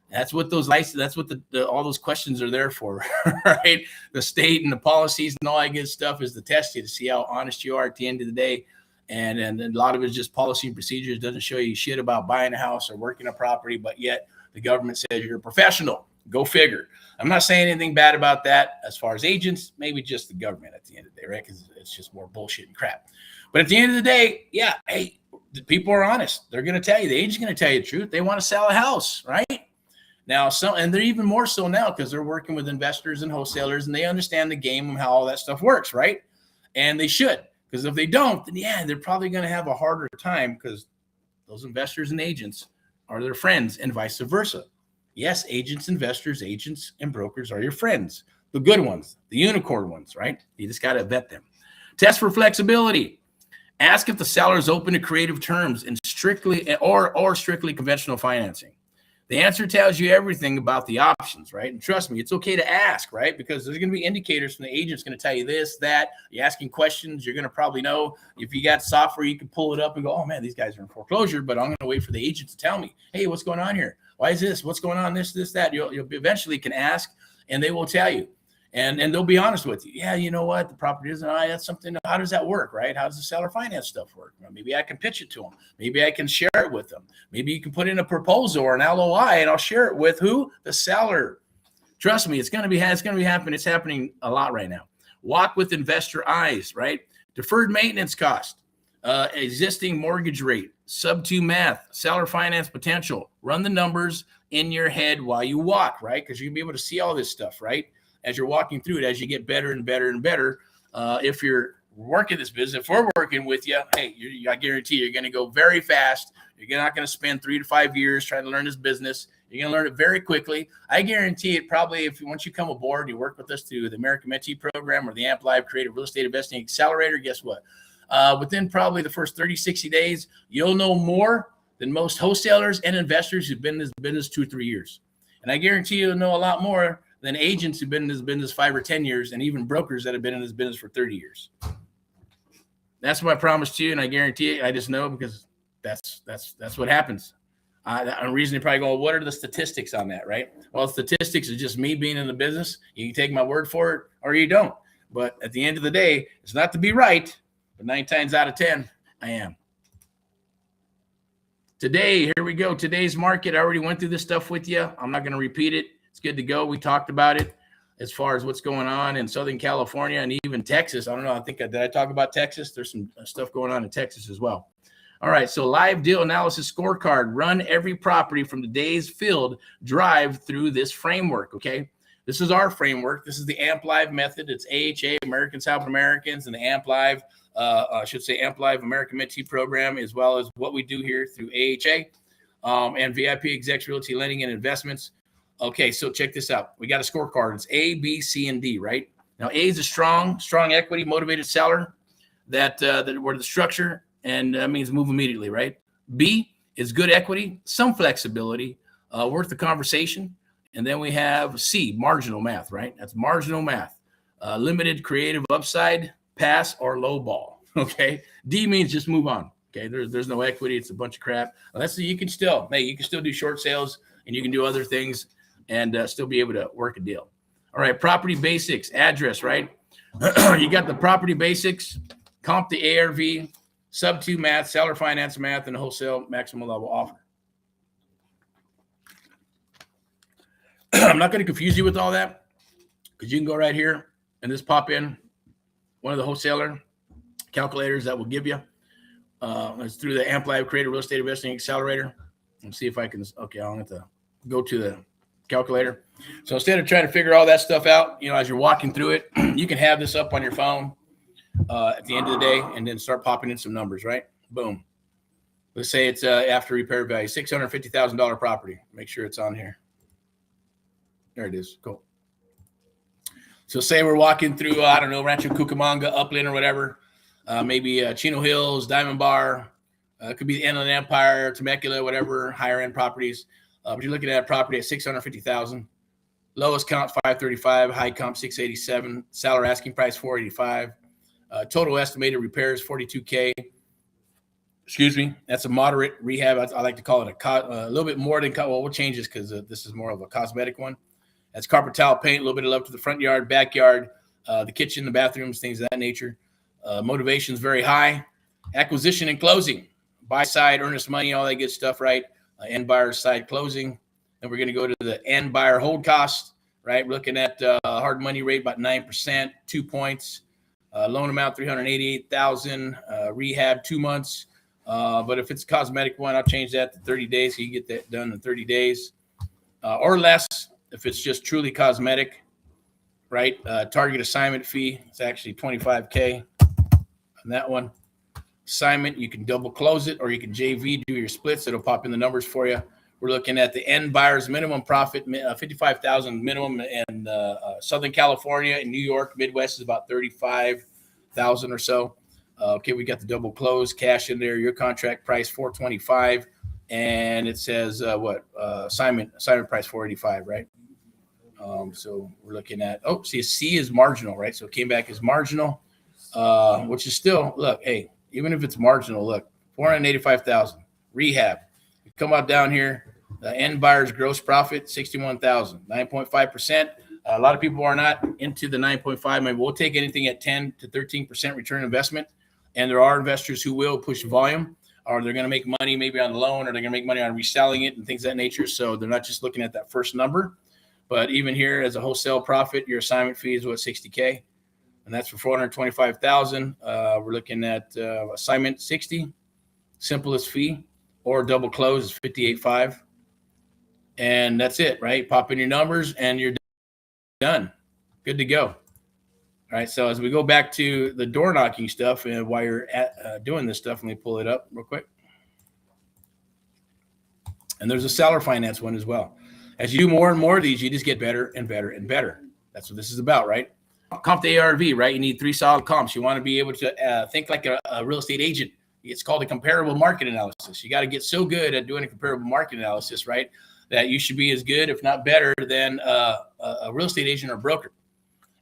That's what all those questions are there for, right? The state and the policies and all that good stuff is to test you, to see how honest you are at the end of the day. And a lot of it is just policy and procedures. It doesn't show you shit about buying a house or working a property, but yet the government says you're a professional. Go figure. I'm not saying anything bad about that as far as agents, maybe just the government at the end of the day, right? Because it's just more bullshit and crap. But at the end of the day, yeah, hey, the people are honest. They're going to tell you. The agent's going to tell you the truth. They want to sell a house, right? Now, and they're even more so now because they're working with investors and wholesalers, and they understand the game and how all that stuff works, right? And they should. Because if they don't, then yeah, they're probably going to have a harder time because those investors and agents are their friends and vice versa. Yes, agents, investors, agents, and brokers are your friends. The good ones, the unicorn ones, right? You just got to vet them. Test for flexibility. Ask if the seller is open to creative terms and strictly or strictly conventional financing. The answer tells you everything about the options, right? And trust me, it's okay to ask, right? Because there's going to be indicators from the agent's going to tell you this, that. You're asking questions, you're going to probably know. If you got software, you can pull it up and go, oh man, these guys are in foreclosure, but I'm going to wait for the agent to tell me, hey, what's going on here? Why is this? What's going on? This, that. You'll eventually can ask, and they will tell you. And they'll be honest with you. Yeah, you know what? The property isn't, that's something. How does that work, right? How does the seller finance stuff work? Well, maybe I can pitch it to them. Maybe I can share it with them. Maybe you can put in a proposal or an LOI, and I'll share it with who? The seller. Trust me, it's going to be happening. It's happening a lot right now. Walk with investor eyes, right? Deferred maintenance cost, existing mortgage rate, sub-2 math, seller finance potential. Run the numbers in your head while you walk, right? Because you'll be able to see all this stuff, right? As you're walking through it, as you get better and better and better. If you're working this business, if we're working with you, hey, I guarantee you're going to go very fast. You're not going to spend 3 to 5 years trying to learn this business. You're going to learn it very quickly. I guarantee it probably once you come aboard, you work with us through the American Mentee Program or the AMP Live Creative Real Estate Investing Accelerator, guess what? Within probably the first 30, 60 days, you'll know more than most wholesalers and investors who've been in this business 2 or 3 years. And I guarantee you'll know a lot more than agents who've been in this business 5 or 10 years, and even brokers that have been in this business for 30 years. That's what I promise to you, and I guarantee it. I just know because that's what happens. The reason you're probably going, what are the statistics on that, right? Well, statistics is just me being in the business. You can take my word for it, or you don't. But at the end of the day, it's not to be right, but 9 times out of 10, I am. Today, here we go. Today's market, I already went through this stuff with you. I'm not going to repeat it. It's good to go. We talked about it as far as what's going on in Southern California and even Texas. I don't know. I think did I talk about Texas? There's some stuff going on in Texas as well. All right. So live deal analysis scorecard. Run every property from the days filled. Drive through this framework. Okay. This is our framework. This is the AMP Live method. It's AHA, Americans Helping Americans, and the AMP Live, AMP Live American Mentee Program, as well as what we do here through AHA and VIP Execs Realty Lending and Investments. Okay, so check this out. We got a scorecard. It's A, B, C, and D, right? Now, A is a strong equity, motivated seller that where the structure and means move immediately, right? B is good equity, some flexibility, worth the conversation. And then we have C, marginal math, right? That's marginal math. Limited creative upside, pass, or low ball, okay? D means just move on, okay? There's no equity. It's a bunch of crap. Well, you can still do short sales and you can do other things and still be able to work a deal. All right, property basics, address, right? You got the property basics, comp the ARV, sub-2 math, seller finance math, and the wholesale maximum level offer. I'm not going to confuse you with all that because you can go right here and just pop in one of the wholesaler calculators that will give you. It's through the AMP Live Creative Real Estate Investing Accelerator. Let's see if I can. Okay, I'll have to go to the calculator. So instead of trying to figure all that stuff out, as you're walking through it, you can have this up on your phone at the end of the day and then start popping in some numbers, right? Boom. Let's say it's after repair value, $650,000 property. Make sure it's on here. There it is. Cool. So say we're walking through, Rancho Cucamonga, Upland or whatever, maybe Chino Hills, Diamond Bar, it could be the Inland Empire, Temecula, whatever, higher end properties. But you're looking at a property at $650,000. Lowest comp 535, high comp 687, seller asking price 485. Total estimated repairs $42K. Excuse me, that's a moderate rehab. I like to call it a little bit more than we'll change this because this is more of a cosmetic one. That's carpet tile paint, a little bit of love to the front yard, backyard, the kitchen, the bathrooms, things of that nature. Motivation is very high. Acquisition and closing, buy side, earnest money, all that good stuff, right? End buyer side closing. And we're going to go to the end buyer hold cost, right? We're looking at hard money rate about 9%, 2 points. Loan amount $388,000. Rehab 2 months. But if it's a cosmetic one, I'll change that to 30 days. So you get that done in 30 days or less. If it's just truly cosmetic, right? Target assignment fee, it's actually $25K. on that one. Assignment, you can double close it or you can JV, do your splits. It'll pop in the numbers for you. We're looking at the end buyer's minimum profit, 55,000 minimum in Southern California and New York. Midwest is about 35,000 or so. Okay, we got the double close cash in there. Your contract price 425, and it says assignment price 485, right? So we're looking at see, C is marginal, right? So it came back as marginal, which is still, look, hey, even if it's marginal, look, 485,000 rehab. You come out down here, the end buyer's gross profit 61,000, 9.5%. A lot of people are not into the 9.5. Maybe we'll take anything at 10 to 13% return investment. And there are investors who will push volume, or they're going to make money maybe on the loan, or they're going to make money on reselling it and things of that nature. So they're not just looking at that first number. But even here, as a wholesale profit, your assignment fee is what, 60K, and that's for 425,000. We're looking at assignment 60, simplest fee, or double close is 58.5, and that's it, right? Pop in your numbers, and you're done, good to go. All right. So as we go back to the door knocking stuff, and while you're doing this stuff, let me pull it up real quick. And there's a seller finance one as well. As you do more and more of these, you just get better and better and better. That's what this is about, right? Comp to ARV, right? You need 3 solid comps. You want to be able to think like a real estate agent. It's called a comparable market analysis. You got to get so good at doing a comparable market analysis, right, that you should be as good, if not better, than a real estate agent or broker.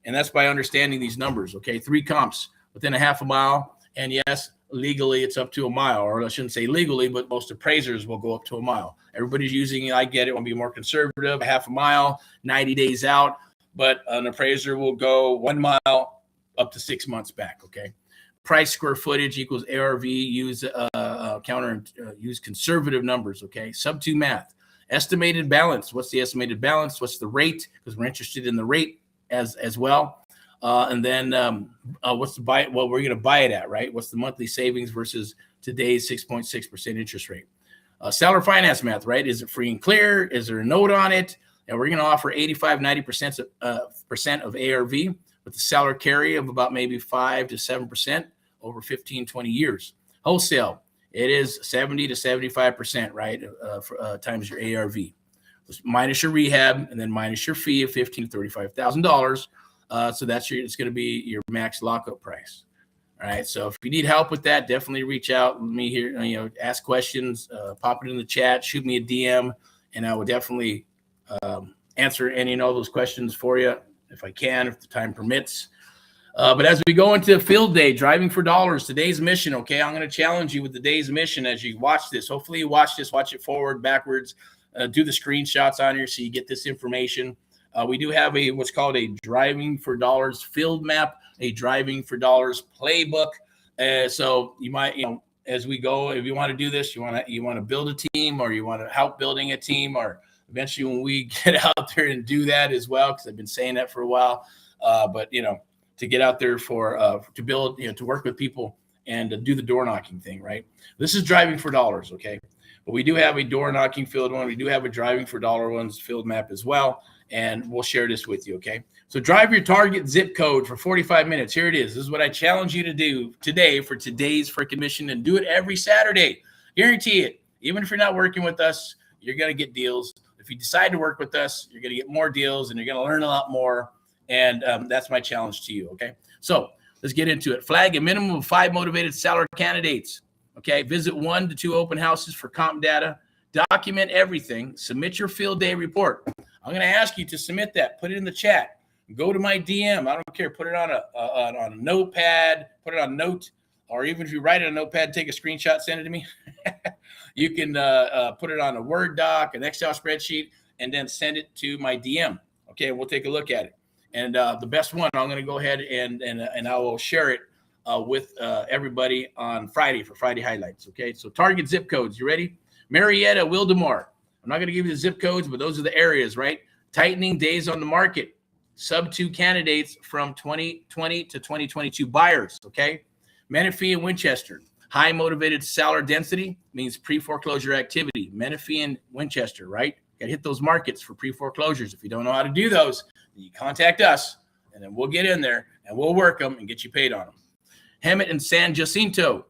And that's by understanding these numbers, okay? 3 comps within a half a mile. And yes, legally it's up to a mile, or I shouldn't say legally, but most appraisers will go up to a mile. Everybody's using it. I get it. Want to be more conservative, a half a mile, 90 days out. But an appraiser will go 1 mile up to 6 months back, okay? Price square footage equals ARV. Use use conservative numbers, okay? Sub 2 math. Estimated balance. What's the estimated balance? What's the rate? Because we're interested in the rate as well. And then what's the buy? Well, we're going to buy it at, right? What's the monthly savings versus today's 6.6% interest rate? Seller finance math, right? Is it free and clear? Is there a note on it? And we're going to offer 85-90% of ARV with the seller carry of about maybe 5 to 7% over 15, 20 years. Wholesale, it is 70 to 75%, right? Times your ARV, minus your rehab, and then minus your fee of $15,000 to $35,000. So that's it's going to be your max lockup price. All right. So if you need help with that, definitely reach out with me here. Ask questions, pop it in the chat, shoot me a DM, and I will definitely answer any and all those questions for you if I can, if the time permits. But as we go into field day, driving for dollars, today's mission, okay, I'm going to challenge you with the day's mission as you watch this. Hopefully you watch this, watch it forward, backwards, do the screenshots on here so you get this information. We do have what's called a driving for dollars field map, a driving for dollars playbook. So you might, as we go, if you want to do this, you want to build a team, or you want to help building a team, or eventually when we get out there and do that as well, because I've been saying that for a while. But to get out there to build, to work with people and to do the door knocking thing, right? This is driving for dollars, okay? But we do have a door knocking field one. We do have a driving for dollar ones field map as well. And we'll share this with you, okay? So drive your target zip code for 45 minutes. Here it is. This is what I challenge you to do today for today's freaking mission, and do it every Saturday. Guarantee it. Even if you're not working with us, you're going to get deals. If you decide to work with us, you're going to get more deals, and you're going to learn a lot more. And that's my challenge to you, okay? So let's get into it. Flag a minimum of 5 motivated seller candidates, okay? Visit 1 to 2 open houses for comp data. Document everything. Submit your field day report. I'm going to ask you to submit that. Put it in the chat. Go to my DM. I don't care. Put it on a notepad. Put it on note, or even if you write it on a notepad, take a screenshot, send it to me. You can put it on a Word doc, an Excel spreadsheet, and then send it to my DM. Okay, we'll take a look at it. And the best one, I'm going to go ahead and I will share it with everybody on Friday for Friday highlights. Okay, so target zip codes. You ready? Marietta, Wildomar. I'm not going to give you the zip codes, but those are the areas, right? Tightening days on the market. Sub 2 candidates from 2020 to 2022 buyers, okay? Menifee and Winchester. High motivated seller density means pre-foreclosure activity. Menifee and Winchester, right? Got to hit those markets for pre-foreclosures. If you don't know how to do those, then you contact us, and then we'll get in there, and we'll work them and get you paid on them. Hemet and San Jacinto.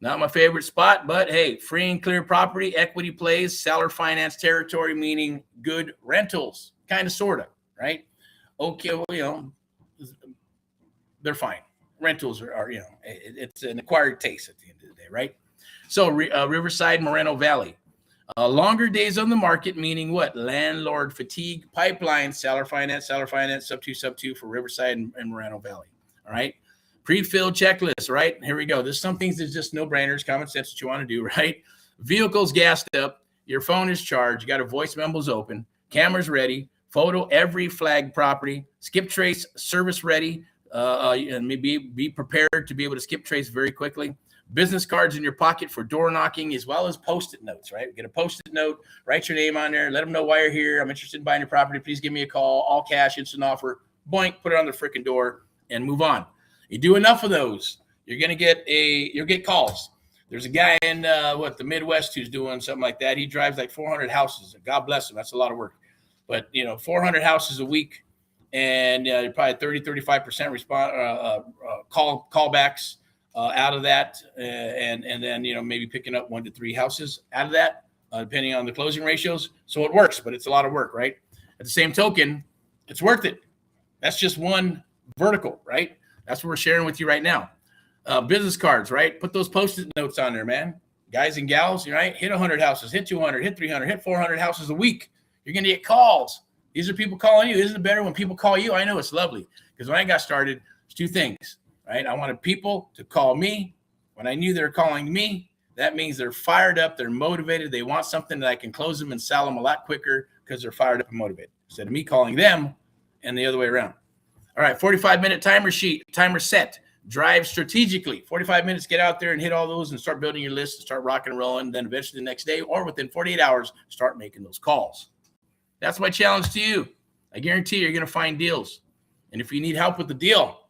Not my favorite spot, but hey, free and clear property, equity plays, seller finance territory, meaning good rentals, kind of, sort of, right? Okay, well, they're fine. Rentals are it's an acquired taste at the end of the day, right? So Riverside, Moreno Valley. Longer days on the market, meaning what? Landlord fatigue, pipeline, seller finance, sub two for Riverside and Moreno Valley. All right. Pre-filled checklist, right? Here we go. There's some things that's just no-brainers, common sense that you want to do, right? Vehicles gassed up, your phone is charged, you got a voice memos open, cameras ready, photo every flag property, skip trace service ready, and maybe be prepared to be able to skip trace very quickly. Business cards in your pocket for door knocking, as well as Post-it notes, right? Get a Post-it note, write your name on there, let them know why you're here. I'm interested in buying your property. Please give me a call, all cash, instant offer, boink, put it on the freaking door and move on. You do enough of those, you'll get calls. There's a guy in the Midwest who's doing something like that. He drives like 400 houses. God bless him. That's a lot of work. But 400 houses a week, and probably 30-35% response callbacks out of that, and then maybe picking up 1 to 3 houses out of that, depending on the closing ratios. So it works, but it's a lot of work, right? At the same token, it's worth it. That's just one vertical, right? That's what we're sharing with you right now. Business cards, right? Put those Post-it notes on there, man. Guys and gals, right? Hit 100 houses, hit 200, hit 300, hit 400 houses a week. You're going to get calls. These are people calling you. Isn't it better when people call you? I know it's lovely, because when I got started, there's 2 things, right? I wanted people to call me. When I knew they were calling me, that means they're fired up, they're motivated, they want something that I can close them and sell them a lot quicker because they're fired up and motivated, instead of me calling them and the other way around. All right, 45-minute timer set. Drive strategically. 45 minutes, get out there and hit all those and start building your list and start rocking and rolling. Then eventually the next day or within 48 hours, start making those calls. That's my challenge to you. I guarantee you're going to find deals. And if you need help with the deal,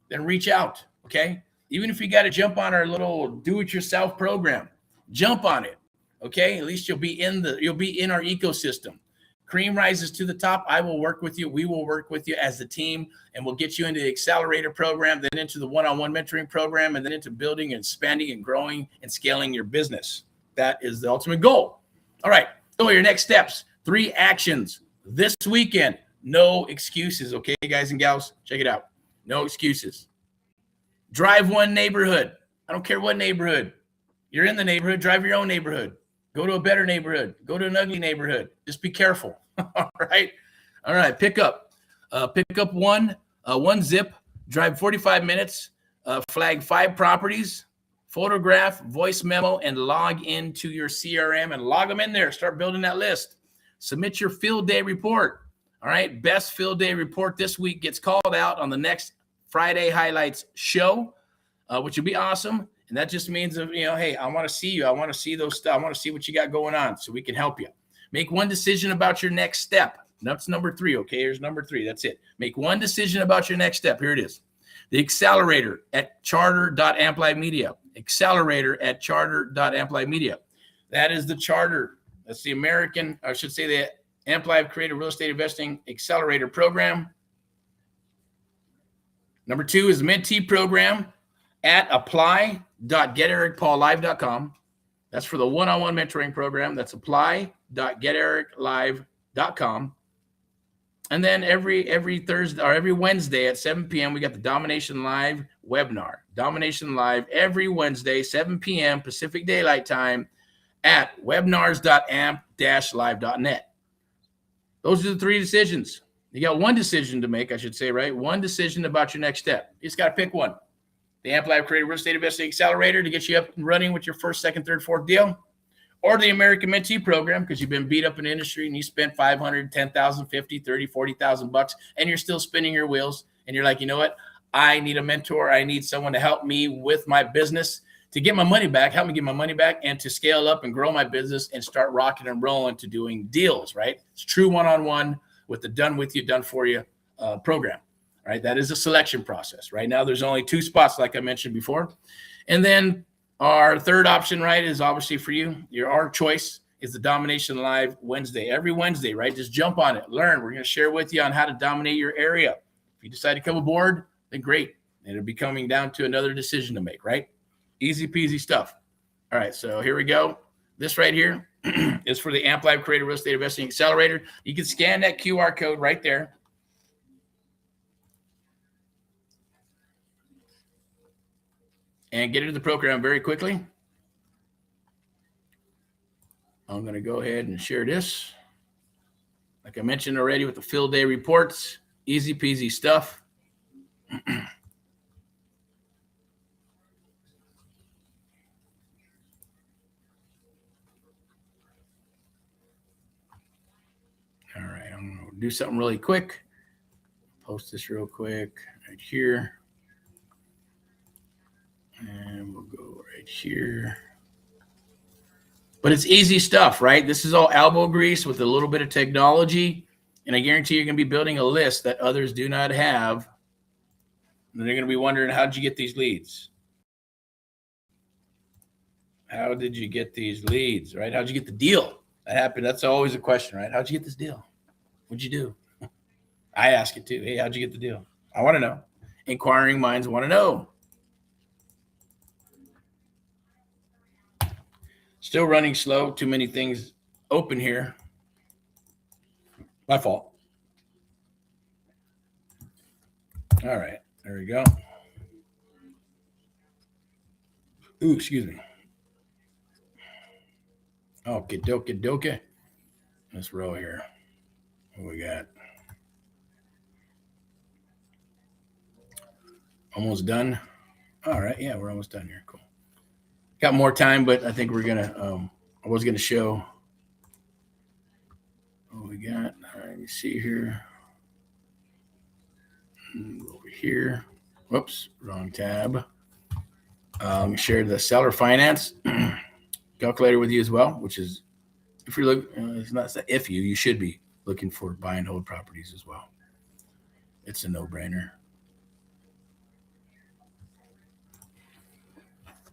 then reach out, okay? Even if you got to jump on our little do-it-yourself program, jump on it, okay? At least you'll be in our ecosystem. Cream rises to the top. I will work with you. We will work with you as a team, and we'll get you into the Accelerator program, then into the one-on-one mentoring program, and then into building and expanding and growing and scaling your business. That is the ultimate goal. All right. So your next steps, 3 actions this weekend. No excuses. Okay, guys and gals, check it out. No excuses. Drive one neighborhood. I don't care what neighborhood. You're in the neighborhood. Drive your own neighborhood. Go to a better neighborhood. Go to an ugly neighborhood. Just be careful. All right. All right. Pick up one zip, drive 45 minutes, flag 5 properties, photograph, voice memo, and log into your CRM and log them in there. Start building that list. Submit your field day report. All right. Best field day report this week gets called out on the next Friday highlights show, which would be awesome. And that just means hey, I want to see you. I want to see those stuff. I want to see what you got going on so we can help you. Make one decision about your next step. That's number 3. Okay, here's number 3. That's it. Make one decision about your next step. Here it is. The Accelerator at charter.amplimedia. Accelerator at charter.amplimedia. That is the charter. That's the American, I should say the Amplive Creative Real Estate Investing Accelerator program. Number 2 is the Mentee Program at apply.getericpaullive.com. That's for the one-on-one mentoring program. That's apply.getericlive.com. And then every Thursday or every Wednesday at 7 p.m., we got the Domination Live webinar. Domination Live every Wednesday, 7 p.m. Pacific Daylight Time at webinars.amp-live.net. Those are the 3 decisions. You got one decision to make, I should say, right? One decision about your next step. You just got to pick one. The Amplive Creative Real Estate Investing Accelerator to get you up and running with your first, second, third, fourth deal, or the American Mentee Program because you've been beat up in the industry and you spent $500, $10,000, $50,000, $30,000, $40,000 and you're still spinning your wheels and you're like, you know what? I need a mentor. I need someone to help me with my business to get my money back, help me get my money back, and to scale up and grow my business and start rocking and rolling to doing deals, right? It's true one-on-one with the done with you, done for you program, right? That is a selection process. Right now, there's only 2 spots, like I mentioned before. And then our third option, right, is obviously for you. Our choice is the Domination Live Wednesday. Every Wednesday, right? Just jump on it, learn. We're going to share with you on how to dominate your area. If you decide to come aboard, then great. It'll be coming down to another decision to make, right? Easy peasy stuff. All right, so here we go. This right here is for the Amp Live Creative Real Estate Investing Accelerator. You can scan that QR code right there. And get into the program very quickly. I'm going to go ahead and share this. Like I mentioned already with the field day reports, easy peasy stuff. All right, I'm going to do something really quick. Post this real quick right here. And we'll go right here. But it's easy stuff, right? This is all elbow grease with a little bit of technology. And I guarantee you're going to be building a list that others do not have. And they're going to be wondering, how did you get these leads? How did you get these leads, right? How'd you get the deal? That happened. That's always a question, right? How'd you get this deal? What'd you do? I ask it too. Hey, how'd you get the deal? I want to know. Inquiring minds want to know. Still running slow. Too many things open here. My fault. All right. There we go. Ooh, excuse me. Okay, dokie. Let's roll here. What we got? Almost done. All right. Yeah, we're almost done here. Cool. Got more time, but I think we're going to, I was going to show what we got. All right, let me see here. Over here. Whoops, wrong tab. Share the seller finance calculator with you as well, which is, if you're looking, it's not if you should be looking for buy and hold properties as well. It's a no-brainer.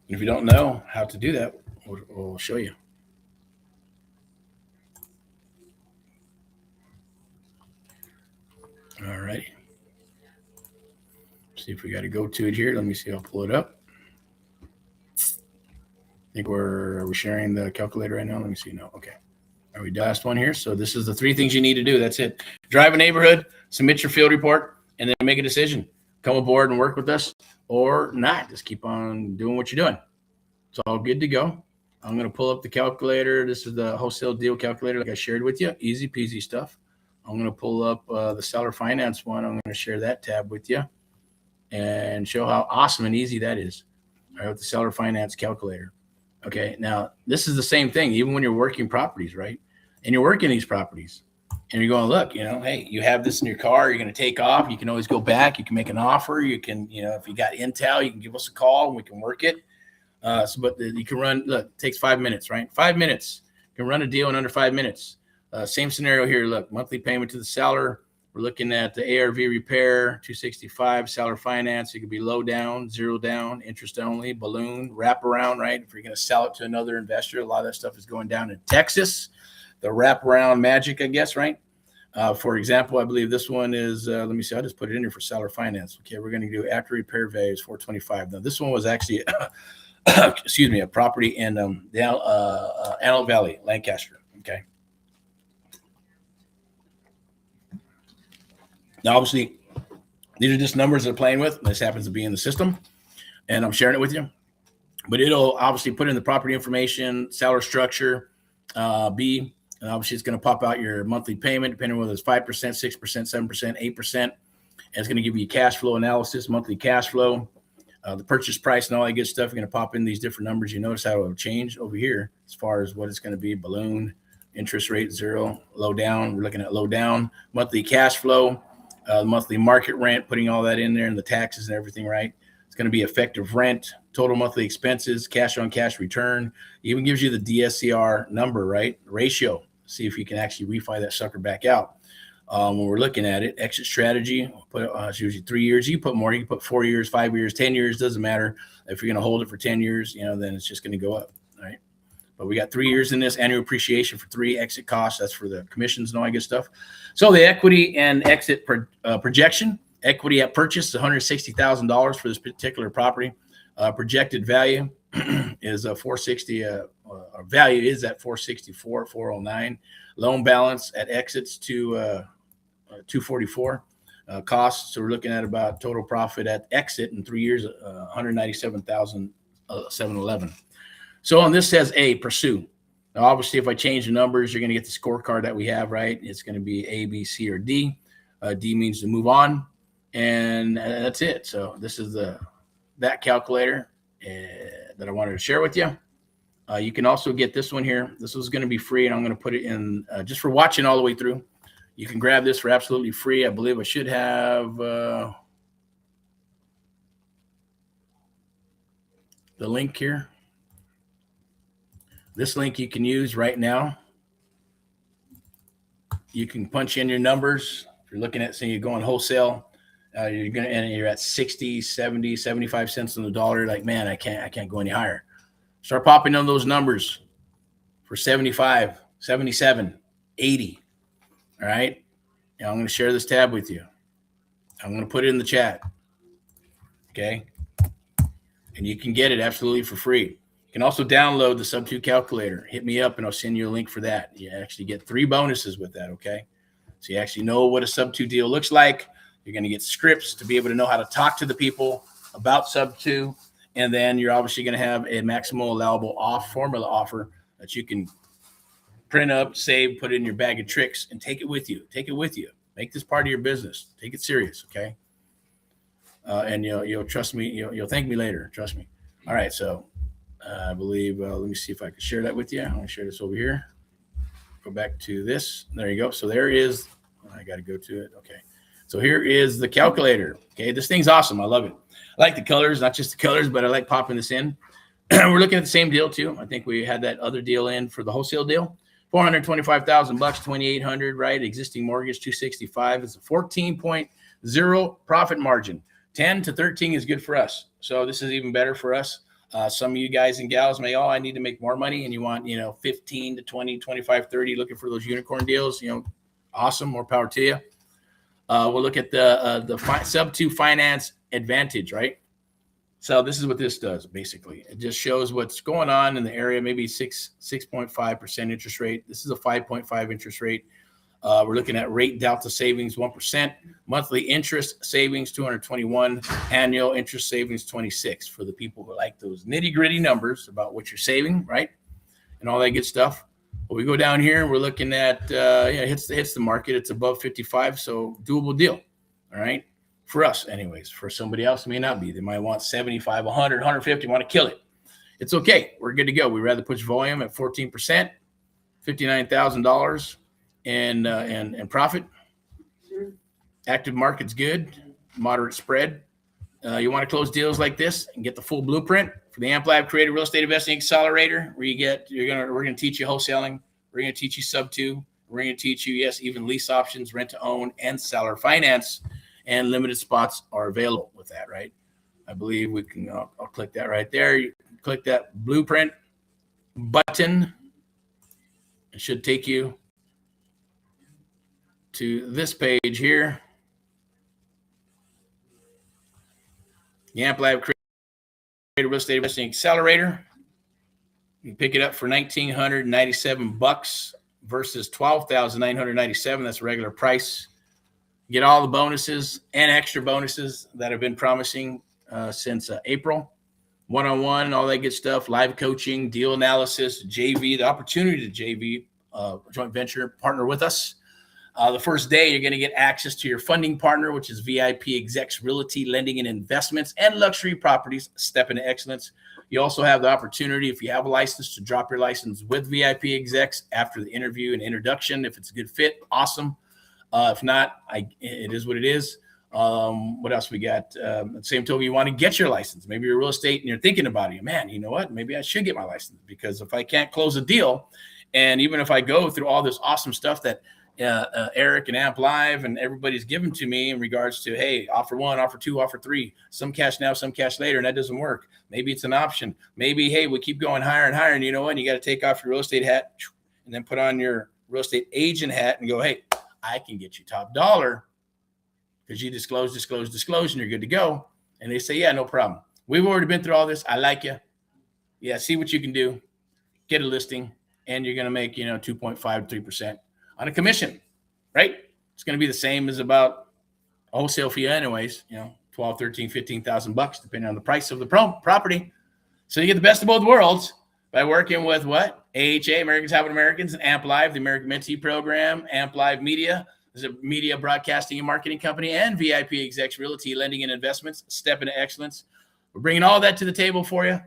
If you don't know how to do that, we'll show you. All right. See if we got to go to it here. Let me see. I'll pull it up. I think we're sharing the calculator right now. Let me see. No. Okay. Are we last one here? So this is the 3 things you need to do. That's it. Drive a neighborhood, submit your field report, and then make a decision. Come aboard and work with us or not. Just keep on doing what you're doing. It's all good to go. I'm going to pull up the calculator. This is the wholesale deal calculator like I shared with you. Easy peasy stuff. I'm going to pull up the seller finance one. I'm going to share that tab with you and show how awesome and easy that is. All right, with the seller finance calculator. Okay, now this is the same thing, even when you're working properties, right? And you're working these properties and you're going, look, hey, you have this in your car, you're going to take off. You can always go back. You can make an offer. You can, if you got intel, you can give us a call and we can work it. You can run, look, it takes 5 minutes, right? 5 minutes. You can run a deal in under 5 minutes. Same scenario here. Look, monthly payment to the seller. We're looking at the ARV repair, $265, seller finance. It could be low down, 0 down, interest only, balloon, wraparound, right? If you're going to sell it to another investor, a lot of that stuff is going down in Texas. The wraparound magic, I guess, right? For example, I believe this one is, let me see, I'll just put it in here for seller finance. Okay, we're going to do after repair values, $425. Now, this one was actually, excuse me, a property in Antelope Valley, Lancaster. Okay. Now, obviously, these are just numbers they're playing with. This happens to be in the system, and I'm sharing it with you. But it'll obviously put in the property information, seller structure, and obviously it's going to pop out your monthly payment, depending on whether it's 5%, 6%, 7%, 8%. And it's going to give you cash flow analysis, monthly cash flow, the purchase price, and all that good stuff. You're going to pop in these different numbers. You notice how it'll change over here as far as what it's going to be. Balloon, interest rate, 0, low down. We're looking at low down, monthly cash flow. Monthly market rent, putting all that in there and the taxes and everything, right? It's going to be effective rent, total monthly expenses, cash on cash return. It even gives you the DSCR number, right? Ratio. See if you can actually refi that sucker back out. When we're looking at it, exit strategy, it's usually 3 years. You put more, you can put 4 years, 5 years, 10 years, doesn't matter. If you're going to hold it for 10 years, then it's just going to go up, right? But we got 3 years in this, annual appreciation for 3, exit costs. That's for the commissions and all that good stuff. So the equity and exit projection Equity at purchase, $160,000 for this particular property. Projected value is 460. Our value is at 464, 409. Loan balance at exits to 244. Costs, so we're looking at about total profit at exit in 3 years, 197,711. So on this says A, pursue. Now, obviously, if I change the numbers, you're going to get the scorecard that we have, right? It's going to be A, B, C, or D. D means to move on, and that's it. So this is that calculator that I wanted to share with you. You can also get this one here. This was going to be free, and I'm going to put it in just for watching all the way through. You can grab this for absolutely free. I believe I should have the link here. This link you can use right now. You can punch in your numbers. If you're looking at, say, you're going wholesale, you're at 60, 70, 75 cents on the dollar. Like, man, I can't go any higher. Start popping on those numbers for 75, 77, 80. All right. Now I'm going to share this tab with you. I'm going to put it in the chat. Okay. And you can get it absolutely for free. You can also download the Sub2 calculator. Hit me up and I'll send you a link for that. You actually get 3 bonuses with that. Okay. So you actually know what a Sub2 deal looks like. You're going to get scripts to be able to know how to talk to the people about Sub2. And then you're obviously going to have a maximal allowable formula offer that you can print up, save, put it in your bag of tricks, and take it with you. Take it with you. Make this part of your business. Take it serious, okay? And you'll trust me. You'll thank me later. Trust me. All right. So I believe. Let me see if I can share that with you. I'm going to share this over here. Go back to this. There you go. So there is. I got to go to it. Okay. So here is the calculator. Okay. This thing's awesome. I love it. I like the colors, not just the colors, but I like popping this in. We're looking at the same deal too. I think we had that other deal in for the wholesale deal. $425,000, 2,800, right? Existing mortgage 265. It's a 14.0 profit margin. 10 to 13 is good for us. So this is even better for us. Some of you guys and gals may, I need to make more money, and you want, 15 to 20, 25, 30, looking for those unicorn deals. Awesome. More power to you. We'll look at the Sub2 finance advantage, right? So this is what this does, basically. It just shows what's going on in the area, maybe 6.5% interest rate. This is a 5.5 interest rate. We're looking at rate delta savings, 1%. Monthly interest savings, 221. Annual interest savings, 26. For the people who like those nitty-gritty numbers about what you're saving, right? And all that good stuff. Well, we go down here and we're looking at, it hits the market. It's above 55, so doable deal, all right? For us, anyways. For somebody else, it may not be. They might want 75, 100, 150, want to kill it. It's okay. We're good to go. We'd rather push volume at 14%, $59,000 and profit. Active market's good. Moderate spread. You want to close deals like this and get the full blueprint for the AmpLab Creative Real Estate Investing Accelerator, where we're going to teach you wholesaling. We're going to teach you Sub2. We're going to teach you, yes, even lease options, rent to own, and seller finance. And limited spots are available with that, right? I believe we can, I'll click that right there. You click that blueprint button. It should take you to this page here. The AmpLab Creative Real Estate Investing Accelerator. You can pick it up for $1,997 versus $12,997. That's a regular price. Get all the bonuses and extra bonuses that have been promising since April. One-on-one, all that good stuff. Live coaching, deal analysis, JV, the opportunity to JV, joint venture partner with us. The first day, you're going to get access to your funding partner, which is VIP Execs Realty, Lending and Investments, and Luxury Properties, Step into Excellence. You also have the opportunity, if you have a license, to drop your license with VIP Execs after the interview and introduction. If it's a good fit, awesome. If not, it is what it is. What else we got? Same token, you want to get your license. Maybe you're real estate and you're thinking about it. Man, you know what? Maybe I should get my license, because if I can't close a deal, and even if I go through all this awesome stuff that Eric and Amp Live and everybody's given to me in regards to, hey, offer 1, offer 2, offer 3, some cash now, some cash later, and that doesn't work. Maybe it's an option. Maybe, hey, we keep going higher and higher, and you know what? You got to take off your real estate hat and then put on your real estate agent hat and go, hey, I can get you top dollar because you disclose, and you're good to go. And they say, yeah, no problem. We've already been through all this. I like you. Yeah, see what you can do. Get a listing, and you're going to make 2.5 3% on a commission, right? It's going to be the same as about a wholesale fee, anyways. 12, 13, 15,000 bucks, depending on the price of the property. So you get the best of both worlds by working with what? AHA, Americans Helping Americans, and Amp Live, the American Mentee Program, Amp Live Media. There's a media broadcasting and marketing company, and VIP Execs Realty, Lending and Investments, Step into Excellence. We're bringing all that to the table for you.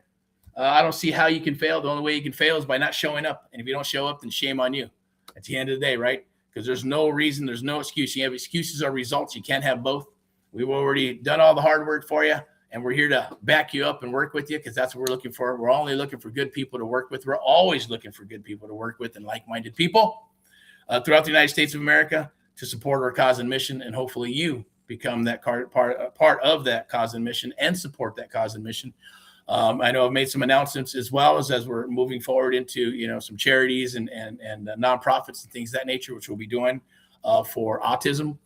I don't see how you can fail. The only way you can fail is by not showing up. And if you don't show up, then shame on you at the end of the day, right? Because there's no reason, there's no excuse. You have excuses or results. You can't have both. We've already done all the hard work for you, and we're here to back you up and work with you, because that's what we're looking for. We're only looking for good people to work with. We're always looking for good people to work with and like-minded people throughout the United States of America to support our cause and mission, and hopefully you become that part of that cause and mission and support that cause and mission. I know I've made some announcements as well as we're moving forward into some charities and nonprofits and things of that nature, which we'll be doing for autism.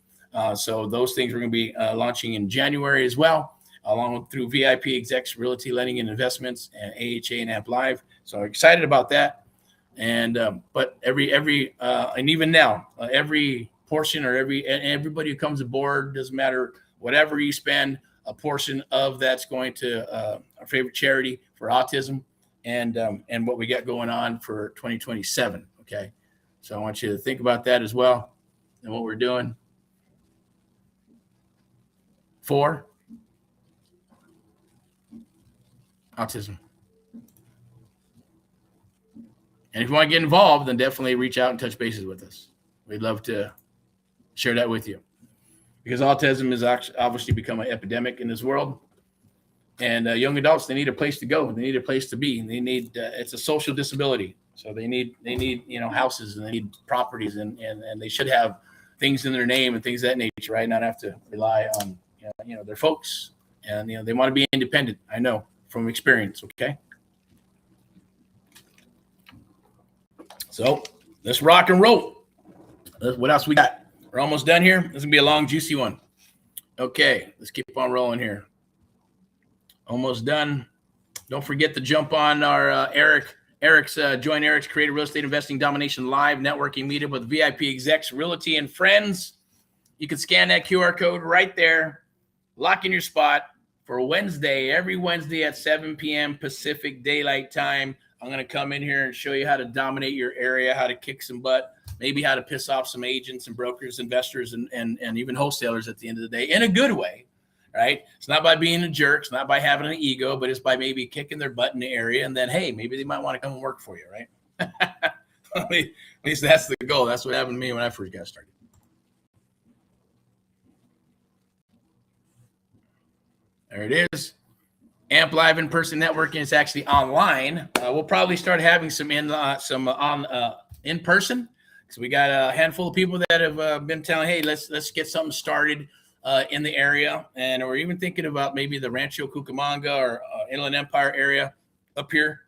So those things we're going to be launching in January as well, along with through VIP Execs Realty, Lending and Investments, and AHA and Amp Live. So excited about that. And but every and even now, every portion or everybody who comes aboard, doesn't matter, whatever you spend, a portion of that's going to our favorite charity for autism and what we got going on for 2027. Okay. So I want you to think about that as well and what we're doing for autism. And if you want to get involved, then definitely reach out and touch bases with us. We'd love to share that with you, because autism has obviously become an epidemic in this world. And young adults, they need a place to go. They need a place to be. They need it's a social disability. So they need houses, and they need properties, and they should have things in their name and things of that nature, right? Not have to rely on their folks, and they want to be independent. I know from experience. Okay. So let's rock and roll. What else we got? We're almost done here. This is going to be a long, juicy one. Okay, let's keep on rolling here. Almost done. Don't forget to jump on our join Erick's Creative Real Estate Investing Domination Live networking meetup with VIP Execs, Realty, and Friends. You can scan that QR code right there. Lock in your spot for Wednesday, every Wednesday at 7 p.m. Pacific Daylight Time. I'm going to come in here and show you how to dominate your area, how to kick some butt, maybe how to piss off some agents and brokers, investors, and even wholesalers at the end of the day in a good way, right? It's not by being a jerk. It's not by having an ego, but it's by maybe kicking their butt in the area. And then, hey, maybe they might want to come and work for you, right? At least that's the goal. That's what happened to me when I first got started. There it is. Amp Live in-person networking is actually online. We'll probably start having some in person. So we got a handful of people that have been telling, hey, let's get something started in the area. And we're even thinking about maybe the Rancho Cucamonga or Inland Empire area up here,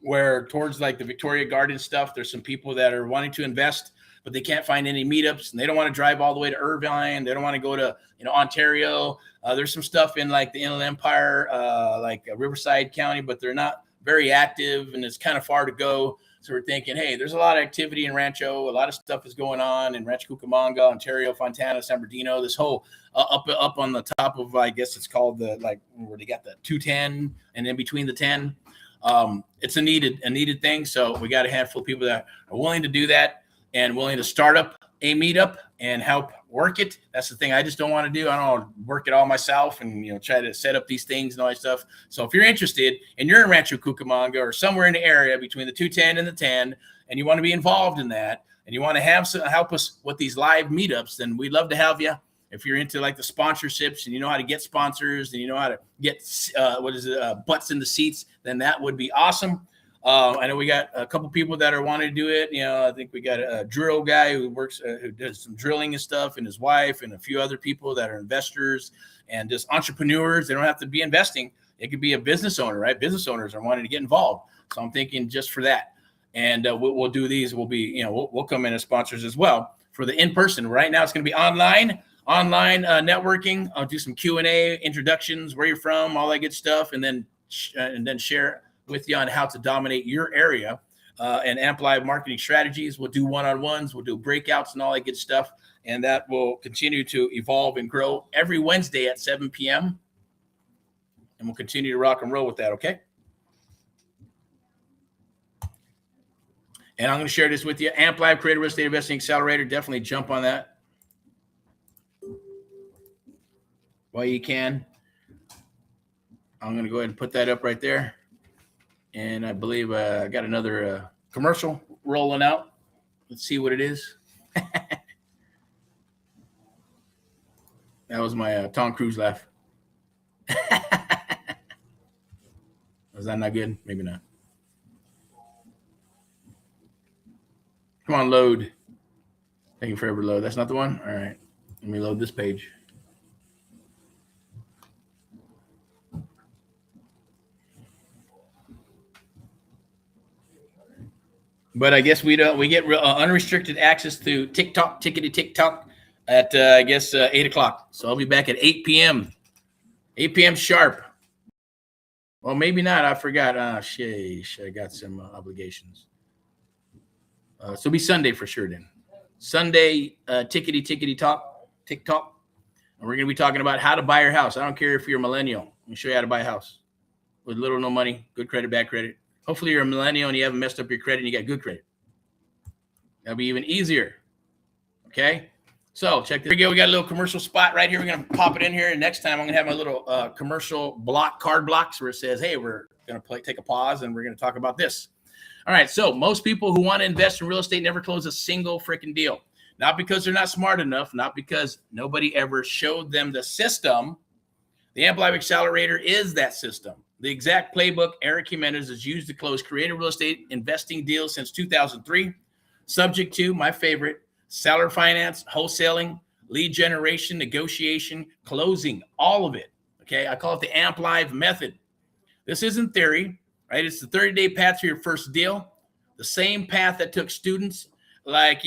where towards like the Victoria Garden stuff, there's some people that are wanting to invest, but they can't find any meetups, and they don't want to drive all the way to Irvine. They don't want to go to Ontario. There's some stuff in like the Inland Empire, like Riverside County, but they're not very active, and it's kind of far to go. So we're thinking, hey, there's a lot of activity in Rancho. A lot of stuff is going on in Rancho Cucamonga, Ontario, Fontana, San Bernardino. This whole up on the top of, I guess it's called where they got the 210 and in between the 10. It's a needed thing. So we got a handful of people that are willing to do that and willing to start up a meetup and help work it. That's the thing I just don't want to do. I don't want to work it all myself and try to set up these things and all that stuff. So if you're interested and you're in Rancho Cucamonga or somewhere in the area between the 210 and the 10, and you want to be involved in that, and you want to have some help us with these live meetups, then we'd love to have you. If you're into like the sponsorships and you know how to get sponsors and you know how to get butts in the seats, then that would be awesome. I know we got a couple people that are wanting to do it. I think we got a drill guy who does some drilling and stuff, and his wife, and a few other people that are investors and just entrepreneurs. They don't have to be investing. It could be a business owner, right? Business owners are wanting to get involved. So I'm thinking just for that. And we'll do these. We'll be, we'll come in as sponsors as well for the in-person. Right now it's going to be online online networking. I'll do some Q&A, introductions, where you're from, all that good stuff, and then share with you on how to dominate your area and amplify marketing strategies. We'll do one-on-ones, we'll do breakouts and all that good stuff, and that will continue to evolve and grow every Wednesday at 7 p.m. And we'll continue to rock and roll with that, okay? And I'm going to share this with you. Amplify Creative Real Estate Investing Accelerator. Definitely jump on that while you can. I'm going to go ahead and put that up right there. And I believe I got another commercial rolling out. Let's see what it is. That was my Tom Cruise laugh. Was that not good? Maybe not. Come on, load. Taking forever to load. That's not the one? All right. Let me load this page. But I guess we get unrestricted access to TikTok, TikTok at, 8 o'clock. So I'll be back at 8 p.m. 8 p.m. sharp. Well, maybe not. I forgot. Sheesh. I got some obligations. So it'll be Sunday for sure then. Sunday, TikTok. And we're going to be talking about how to buy your house. I don't care if you're a millennial. I'm going to show you how to buy a house with little or no money, good credit, bad credit. Hopefully you're a millennial and you haven't messed up your credit and you got good credit. That'll be even easier. Okay? So check this. Here we go. We got a little commercial spot right here. We're going to pop it in here. And next time I'm going to have my little commercial card blocks where it says, hey, we're going to take a pause and we're going to talk about this. All right. So most people who want to invest in real estate never close a single freaking deal. Not because they're not smart enough, not because nobody ever showed them the system. The Amplify Accelerator is that system. The exact playbook Erick Jimenez has used to close creative real estate investing deals since 2003, subject to my favorite, seller finance, wholesaling, lead generation, negotiation, closing, all of it. Okay, I call it the Amplify method. This isn't theory, right? It's the 30-day path to your first deal, the same path that took students like,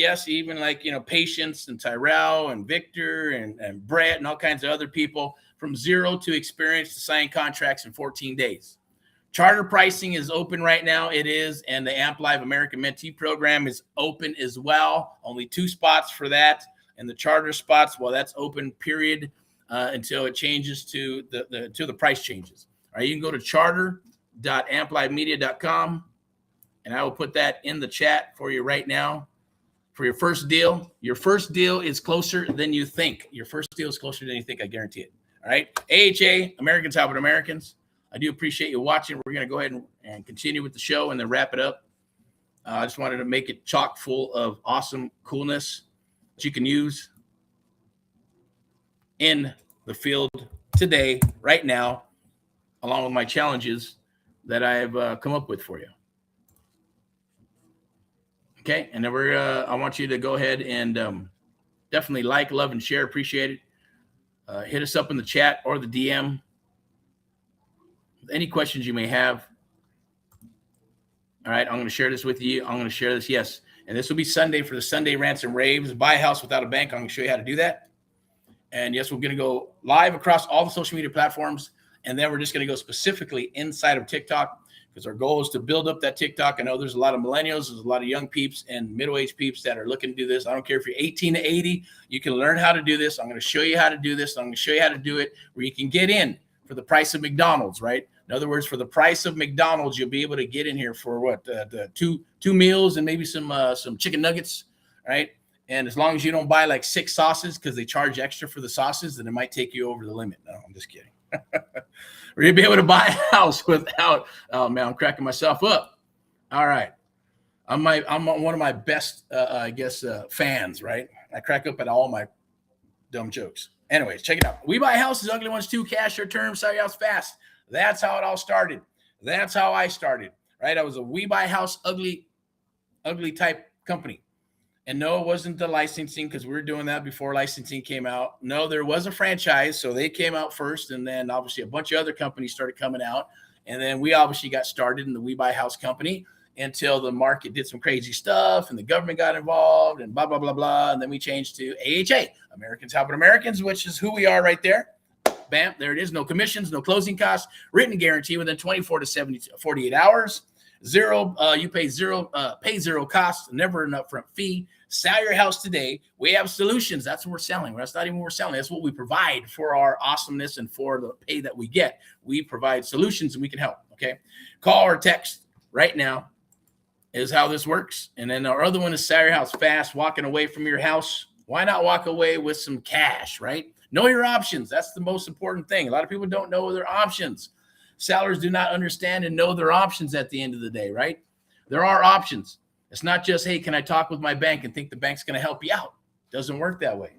Patience and Tyrell and Victor and Brett and all kinds of other people from zero to experience to sign contracts in 14 days. Charter pricing is open right now. It is. And the Amplify American Mentee Program is open as well. Only 2 spots for that. And the charter spots, well, that's open, period, until it changes to until the price changes. All right, you can go to charter.amplifymedia.com, and I will put that in the chat for you right now. For your first deal is closer than you think. Your first deal is closer than you think, I guarantee it. All right. AHA, Americans Helping Americans. I do appreciate you watching. We're going to go ahead and continue with the show and then wrap it up. I just wanted to make it chock full of awesome coolness that you can use in the field today, right now, along with my challenges that I've come up with for you. Okay. And then I want you to go ahead and definitely like, love, and share. Appreciate it. Hit us up in the chat or the DM. Any questions you may have. All right, I'm going to share this with you. I'm going to share this, yes. And this will be Sunday for the Sunday Rants and Raves. Buy a house without a bank. I'm going to show you how to do that. And yes, we're going to go live across all the social media platforms. And then we're just going to go specifically inside of TikTok because our goal is to build up that TikTok. I know there's a lot of millennials, there's a lot of young peeps and middle-aged peeps that are looking to do this. I don't care if you're 18 to 80, you can learn how to do this. I'm going to show you how to do this. I'm going to show you how to do it where you can get in for the price of McDonald's, right? In other words, for the price of McDonald's, you'll be able to get in here for what? The two meals and maybe some chicken nuggets, right? And as long as you don't buy like 6 sauces because they charge extra for the sauces, then it might take you over the limit. No, I'm just kidding. We're going to be able to buy a house without, oh man, I'm cracking myself up. All right. I'm one of my best, fans, right? I crack up at all my dumb jokes. Anyways, check it out. We buy houses, ugly ones too, cash or term, sell your house fast. That's how it all started. That's how I started, right? I was a we buy house, ugly type company. And no, it wasn't the licensing because we were doing that before licensing came out. No, there was a franchise. So they came out first. And then obviously a bunch of other companies started coming out. And then we obviously got started in the We Buy House company. until the market did some crazy stuff and the government got involved and blah, blah, blah, blah. And then we changed to AHA, Americans Helping Americans, which is who we are right there. Bam, there it is. No commissions, no closing costs, written guarantee within 24 to 48 hours. Zero, you pay zero costs, never an upfront fee. Sell your house today. We have solutions. That's what we're selling. That's not even what we're selling. That's what we provide for our awesomeness and for the pay that we get. We provide solutions and we can help. Okay. Call or text right now is how this works. And then our other one is sell your house fast, walking away from your house. Why not walk away with some cash, right? Know your options. That's the most important thing. A lot of people don't know their options. Sellers do not understand and know their options at the end of the day, right? There are options. It's not just, hey, can I talk with my bank and think the bank's going to help you out? It doesn't work that way,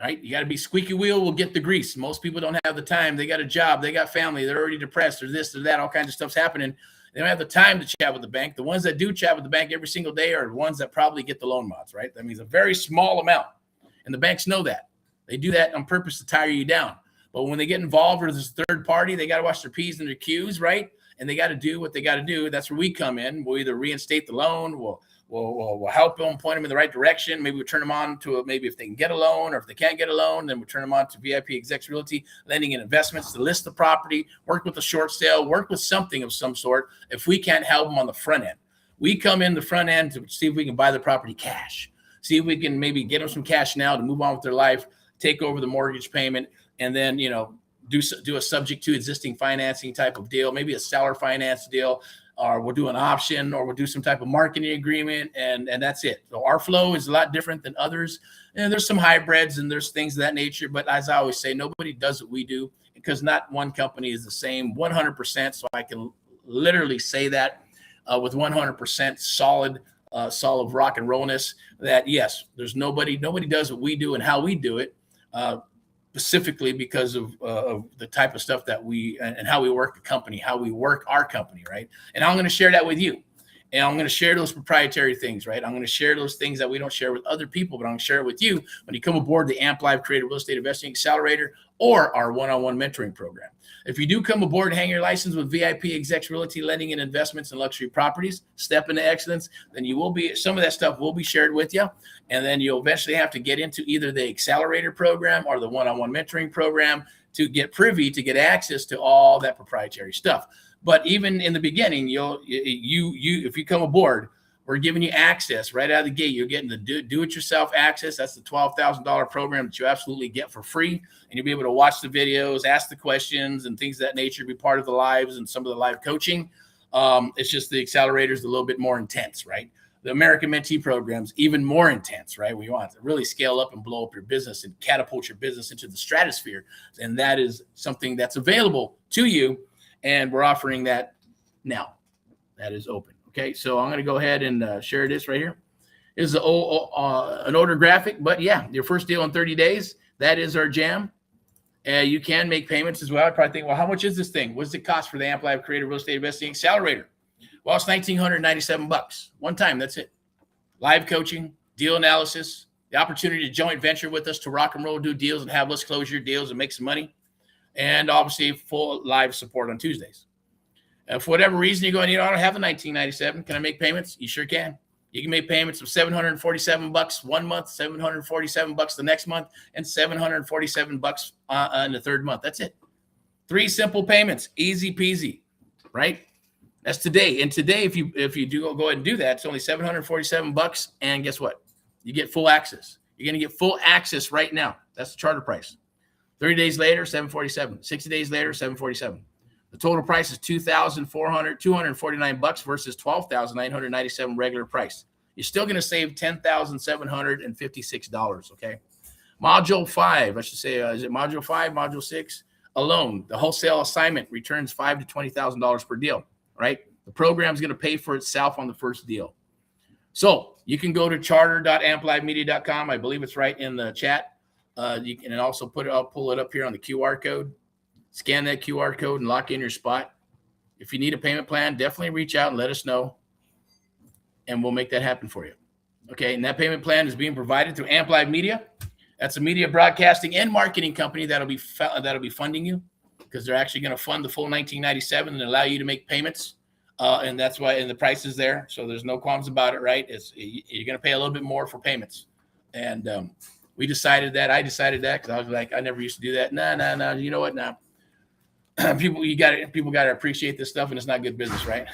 right? You got to be squeaky wheel will get the grease. Most people don't have the time. They got a job. They got family. They're already depressed or this or that. All kinds of stuff's happening. They don't have the time to chat with the bank. The ones that do chat with the bank every single day are the ones that probably get the loan mods, right? That means a very small amount. And the banks know that. They do that on purpose to tire you down. But when they get involved with this third party, they got to watch their P's and their Q's, right? And they got to do what they got to do. That's where we come in. We'll either reinstate the loan, we'll help them, point them in the right direction. Maybe we'll turn them on to maybe if they can get a loan, or if they can't get a loan, then we'll turn them on to VIP Execs Realty, lending and investments to list the property, work with a short sale, work with something of some sort. If we can't help them on the front end, we come in the front end to see if we can buy the property cash. See if we can maybe get them some cash now to move on with their life, take over the mortgage payment, and then, do a subject to existing financing type of deal, maybe a seller finance deal, or we'll do an option, or we'll do some type of marketing agreement, and that's it. So our flow is a lot different than others. And there's some hybrids and there's things of that nature. But as I always say, nobody does what we do, because not one company is the same 100%. So I can literally say that with 100% solid rock and rollness, that yes, there's nobody does what we do and how we do it. Specifically because of the type of stuff that we and how we work the company, how we work our company, right? And I'm going to share that with you. And I'm going to share those proprietary things, right? I'm going to share those things that we don't share with other people, but I'm going to share it with you when you come aboard the AMP Live Creative Real Estate Investing Accelerator or our one-on-one mentoring program. If you do come aboard and hang your license with VIP Execs Realty, lending and investments in luxury properties, step into excellence, then you will be, some of that stuff will be shared with you. And then you'll eventually have to get into either the Accelerator program or the one-on-one mentoring program to get privy, to get access to all that proprietary stuff. But even in the beginning, if you come aboard, we're giving you access right out of the gate. You're getting the do-it-yourself access. That's the $12,000 program that you absolutely get for free. And you'll be able to watch the videos, ask the questions and things of that nature, be part of the lives and some of the live coaching. It's just the Accelerator is a little bit more intense, right? The American Mentee Program is even more intense, right? We want to really scale up and blow up your business and catapult your business into the stratosphere. And that is something that's available to you. And we're offering that now. That is open. Okay, so I'm going to go ahead and share this right here. This is an older graphic, but yeah, your first deal in 30 days. That is our jam. You can make payments as well. I probably think, well, how much is this thing? What does it cost for the AMP Live Creative Real Estate Investing Accelerator? Well, it's $1,997. One time, that's it. Live coaching, deal analysis, the opportunity to joint venture with us to rock and roll, do deals, and have us close your deals and make some money. And obviously full live support on Tuesdays. For whatever reason, you're going, I don't have the $1,997. Can I make payments? You sure can. You can make payments of $747 one month, $747 the next month, and $747 in the third month. That's it. 3 simple payments, easy peasy, right? That's today. And today, if you do go ahead and do that, it's only $747. And guess what? You get full access. You're going to get full access right now. That's the charter price. 30 days later, $747. 60 days later, $747. The total price is $249 versus $12,997 regular price. You're still going to save $10,756. Okay. Module 5, I should say, is it Module 5, Module 6? Alone, the wholesale assignment returns $5,000 to $20,000 per deal. Right. The program is going to pay for itself on the first deal. So you can go to charter.amplivemedia.com. I believe it's right in the chat. You can also I'll pull it up here on the QR code. Scan that QR code and lock in your spot. If you need a payment plan, definitely reach out and let us know, and we'll make that happen for you. Okay, and that payment plan is being provided through AMP Live Media. That's a media broadcasting and marketing company that'll be funding you, because they're actually going to fund the full $1,997 and allow you to make payments And that's why, and the price is there. So there's no qualms about it, right? You're going to pay a little bit more for payments. And I decided that because I was like, I never used to do that. No. You know what? Nah. People got to appreciate this stuff, and it's not good business, right?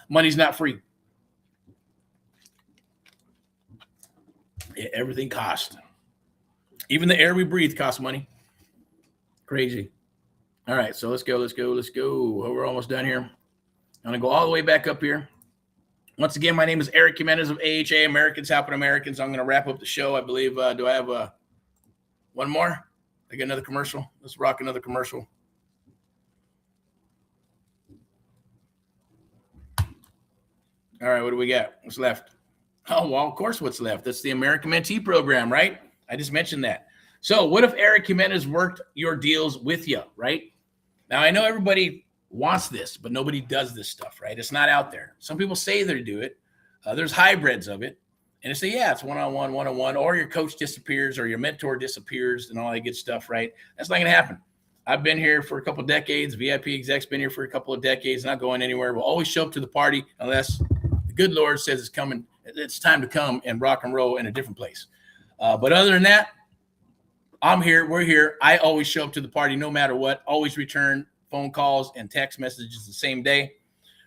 Money's not free. Everything costs. Even the air we breathe costs money. Crazy. All right, so let's go. We're almost done here. I'm going to go all the way back up here. Once again, my name is Erick Jimenez of AHA, Americans Helping Americans. I'm going to wrap up the show. I believe, do I have one more? I got another commercial. Let's rock another commercial. All right, what do we got? What's left? Oh, well, of course, what's left? That's the American Mentee Program, right? I just mentioned that. So what if Erick Jimenez worked your deals with you, right? Now, I know everybody wants this, but nobody does this stuff, right? It's not out there. Some people say they do it. There's hybrids of it. And they say, yeah, it's one-on-one, or your coach disappears or your mentor disappears and all that good stuff, right? That's not going to happen. I've been here for a couple of decades. VIP exec's been here for a couple of decades, not going anywhere. We'll always show up to the party unless the good Lord says it's coming. It's time to come and rock and roll in a different place. But other than that, I'm here. We're here. I always show up to the party no matter what. Always return phone calls and text messages the same day.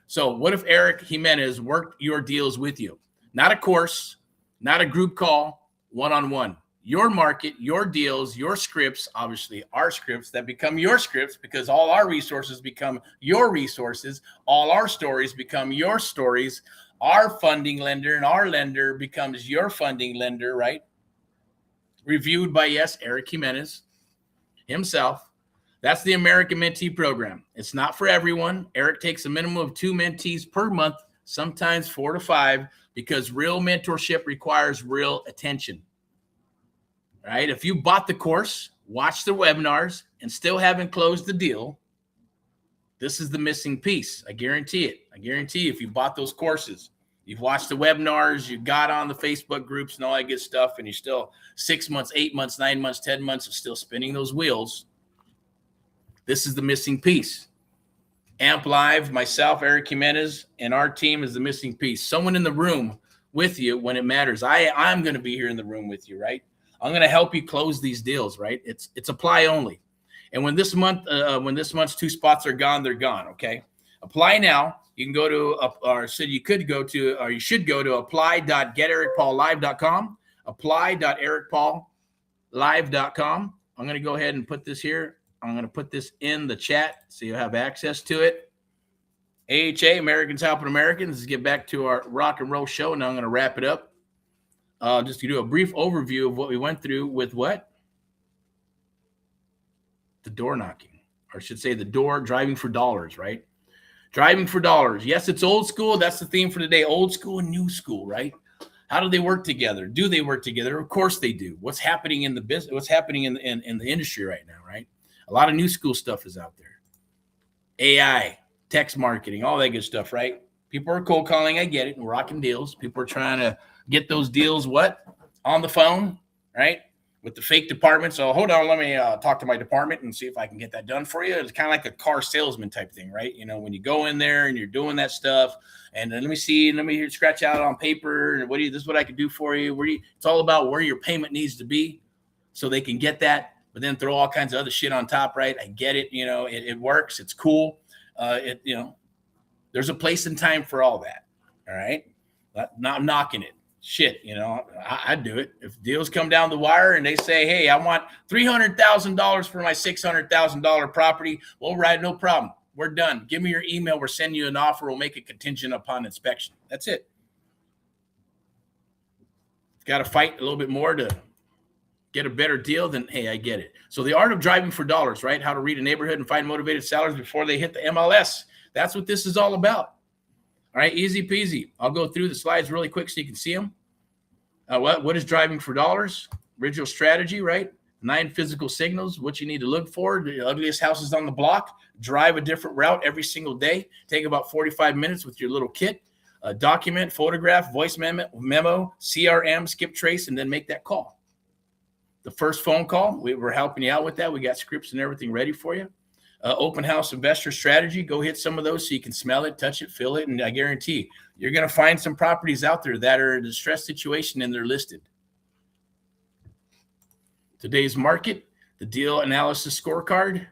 So what if Erick Jimenez worked your deals with you? Not a course, not a group call, one-on-one. Your market, your deals, your scripts, obviously our scripts that become your scripts because all our resources become your resources. All our stories become your stories. Our funding lender and our lender becomes your funding lender, right? Reviewed by, yes, Erick Jimenez himself. That's the American Mentee Program. It's not for everyone. Erick takes a minimum of 2 mentees per month, sometimes 4 to 5, because real mentorship requires real attention. Right? If you bought the course, watched the webinars, and still haven't closed the deal, this is the missing piece. I guarantee it. I guarantee if you bought those courses, you've watched the webinars, you got on the Facebook groups and all that good stuff, and you're still 6 months, 8 months, 9 months, 10 months of still spinning those wheels, this is the missing piece. Amp Live, myself, Erick Jimenez, and our team is the missing piece. Someone in the room with you when it matters. I'm going to be here in the room with you, right? I'm going to help you close these deals, right? It's apply only. And when this month's 2 spots are gone, they're gone, okay? Apply now. You can go to, you should go to apply.geterickpaullive.com, apply.erickpaullive.com. I'm going to go ahead and put this here. I'm going to put this in the chat so you have access to it. AHA, Americans Helping Americans. Let's get back to our rock and roll show. Now I'm going to wrap it up. Just to do a brief overview of what we went through with what? The door knocking, or I should say the door driving for dollars, right? Driving for dollars. Yes, it's old school. That's the theme for today. Old school and new school, right? How do they work together? Do they work together? Of course they do. What's happening in the business? What's happening in the industry right now, right? A lot of new school stuff is out there. AI, text marketing, all that good stuff, right? People are cold calling. I get it. We're rocking deals. People are trying to get those deals, on the phone, right? With the fake department. So hold on, let me talk to my department and see if I can get that done for you. It's kind of like a car salesman type thing, right? You know, when you go in there and you're doing that stuff, and then let me scratch out on paper, and this is what I can do for you. It's all about where your payment needs to be so they can get that, but then throw all kinds of other shit on top, right? I get it. You know, it works. It's cool. There's a place and time for all that. All right. Not knocking it. Shit, I'd do it. If deals come down the wire and they say, hey, I want $300,000 for my $600,000 property. Well, right, no problem. We're done. Give me your email. We're sending you an offer. We'll make it contingent upon inspection. That's it. Got to fight a little bit more to get a better deal, then, hey, I get it. So the art of driving for dollars, right? How to read a neighborhood and find motivated sellers before they hit the MLS. That's what this is all about. All right, easy peasy. I'll go through the slides really quick so you can see them. What is driving for dollars? Original strategy, right? 9 physical signals, what you need to look for. The ugliest houses on the block. Drive a different route every single day. Take about 45 minutes with your little kit. Document, photograph, voice memo, CRM, skip trace, and then make that call. The first phone call, we're helping you out with that. We got scripts and everything ready for you. open house investor strategy, go hit some of those so you can smell it, touch it, feel it, and I guarantee you're going to find some properties out there that are in a distressed situation and they're listed. Today's market, the deal analysis scorecard,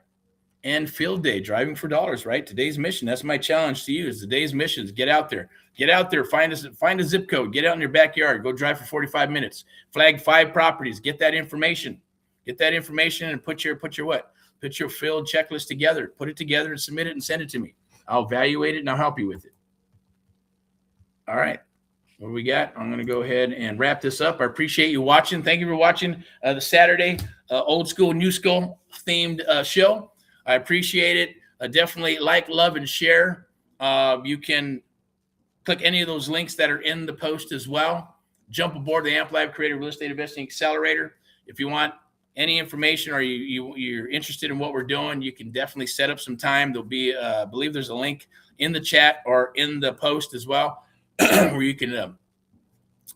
and field day, driving for dollars, right? Today's mission, that's my challenge to you, is today's mission is get out there. Get out there, find a zip code, get out in your backyard, go drive for 45 minutes, flag 5 properties, get that information. Get that information and put your what? Put your field checklist together, put it together and submit it and send it to me. I'll evaluate it and I'll help you with it. All right. What do we got? I'm going to go ahead and wrap this up. I appreciate you watching. Thank you for watching the Saturday old school, new school themed show. I appreciate it. Definitely like, love, and share. You can click any of those links that are in the post as well. Jump aboard the Amp Live Creative Real Estate Investing Accelerator. If you want any information or you're interested in what we're doing, you can definitely set up some time. There'll be, I believe there's a link in the chat or in the post as well where you can,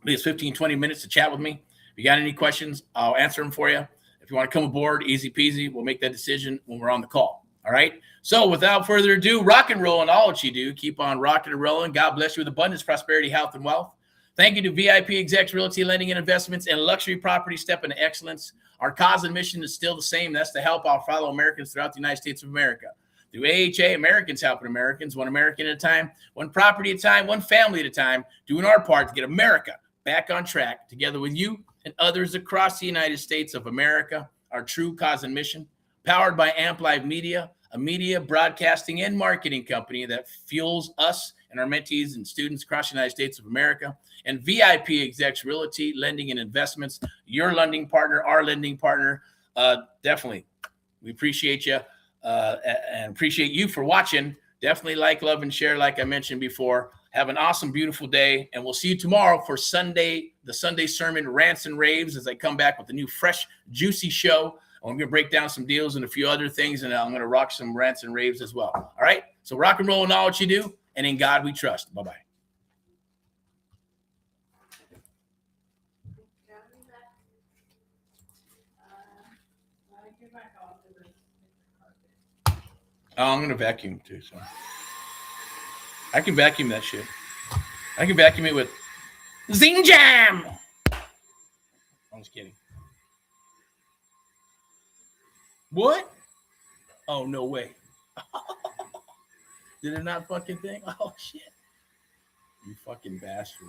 it's 15, 20 minutes to chat with me. If you got any questions, I'll answer them for you. If you want to come aboard, easy peasy. We'll make that decision when we're on the call. All right. So without further ado, rock and roll and all what you do. Keep on rocking and rolling. God bless you with abundance, prosperity, health, and wealth. Thank you to VIP Execs Realty Lending and Investments and Luxury Property Step into Excellence. Our cause and mission is still the same. That's to help our fellow Americans throughout the United States of America. Through AHA, Americans helping Americans, one American at a time, one property at a time, one family at a time, doing our part to get America back on track together with you and others across the United States of America. Our true cause and mission, powered by Amp Live Media, a media broadcasting and marketing company that fuels us and our mentees and students across the United States of America, and VIP Execs Realty Lending and Investments, your lending partner, our lending partner. Definitely, we appreciate you and appreciate you for watching. Definitely like, love, and share like I mentioned before. Have an awesome, beautiful day, and we'll see you tomorrow for Sunday, the Sunday sermon, Rants and Raves, as I come back with a new, fresh, juicy show. I'm going to break down some deals and a few other things, and I'm going to rock some rants and raves as well. All right? So rock and roll in all what you do, and in God we trust. Bye-bye. Oh, I'm going to vacuum too. So I can vacuum that shit. I can vacuum it with Zing Jam. I'm just kidding. What? Oh, no way. Did it not fucking thing? Oh, shit. You fucking bastard.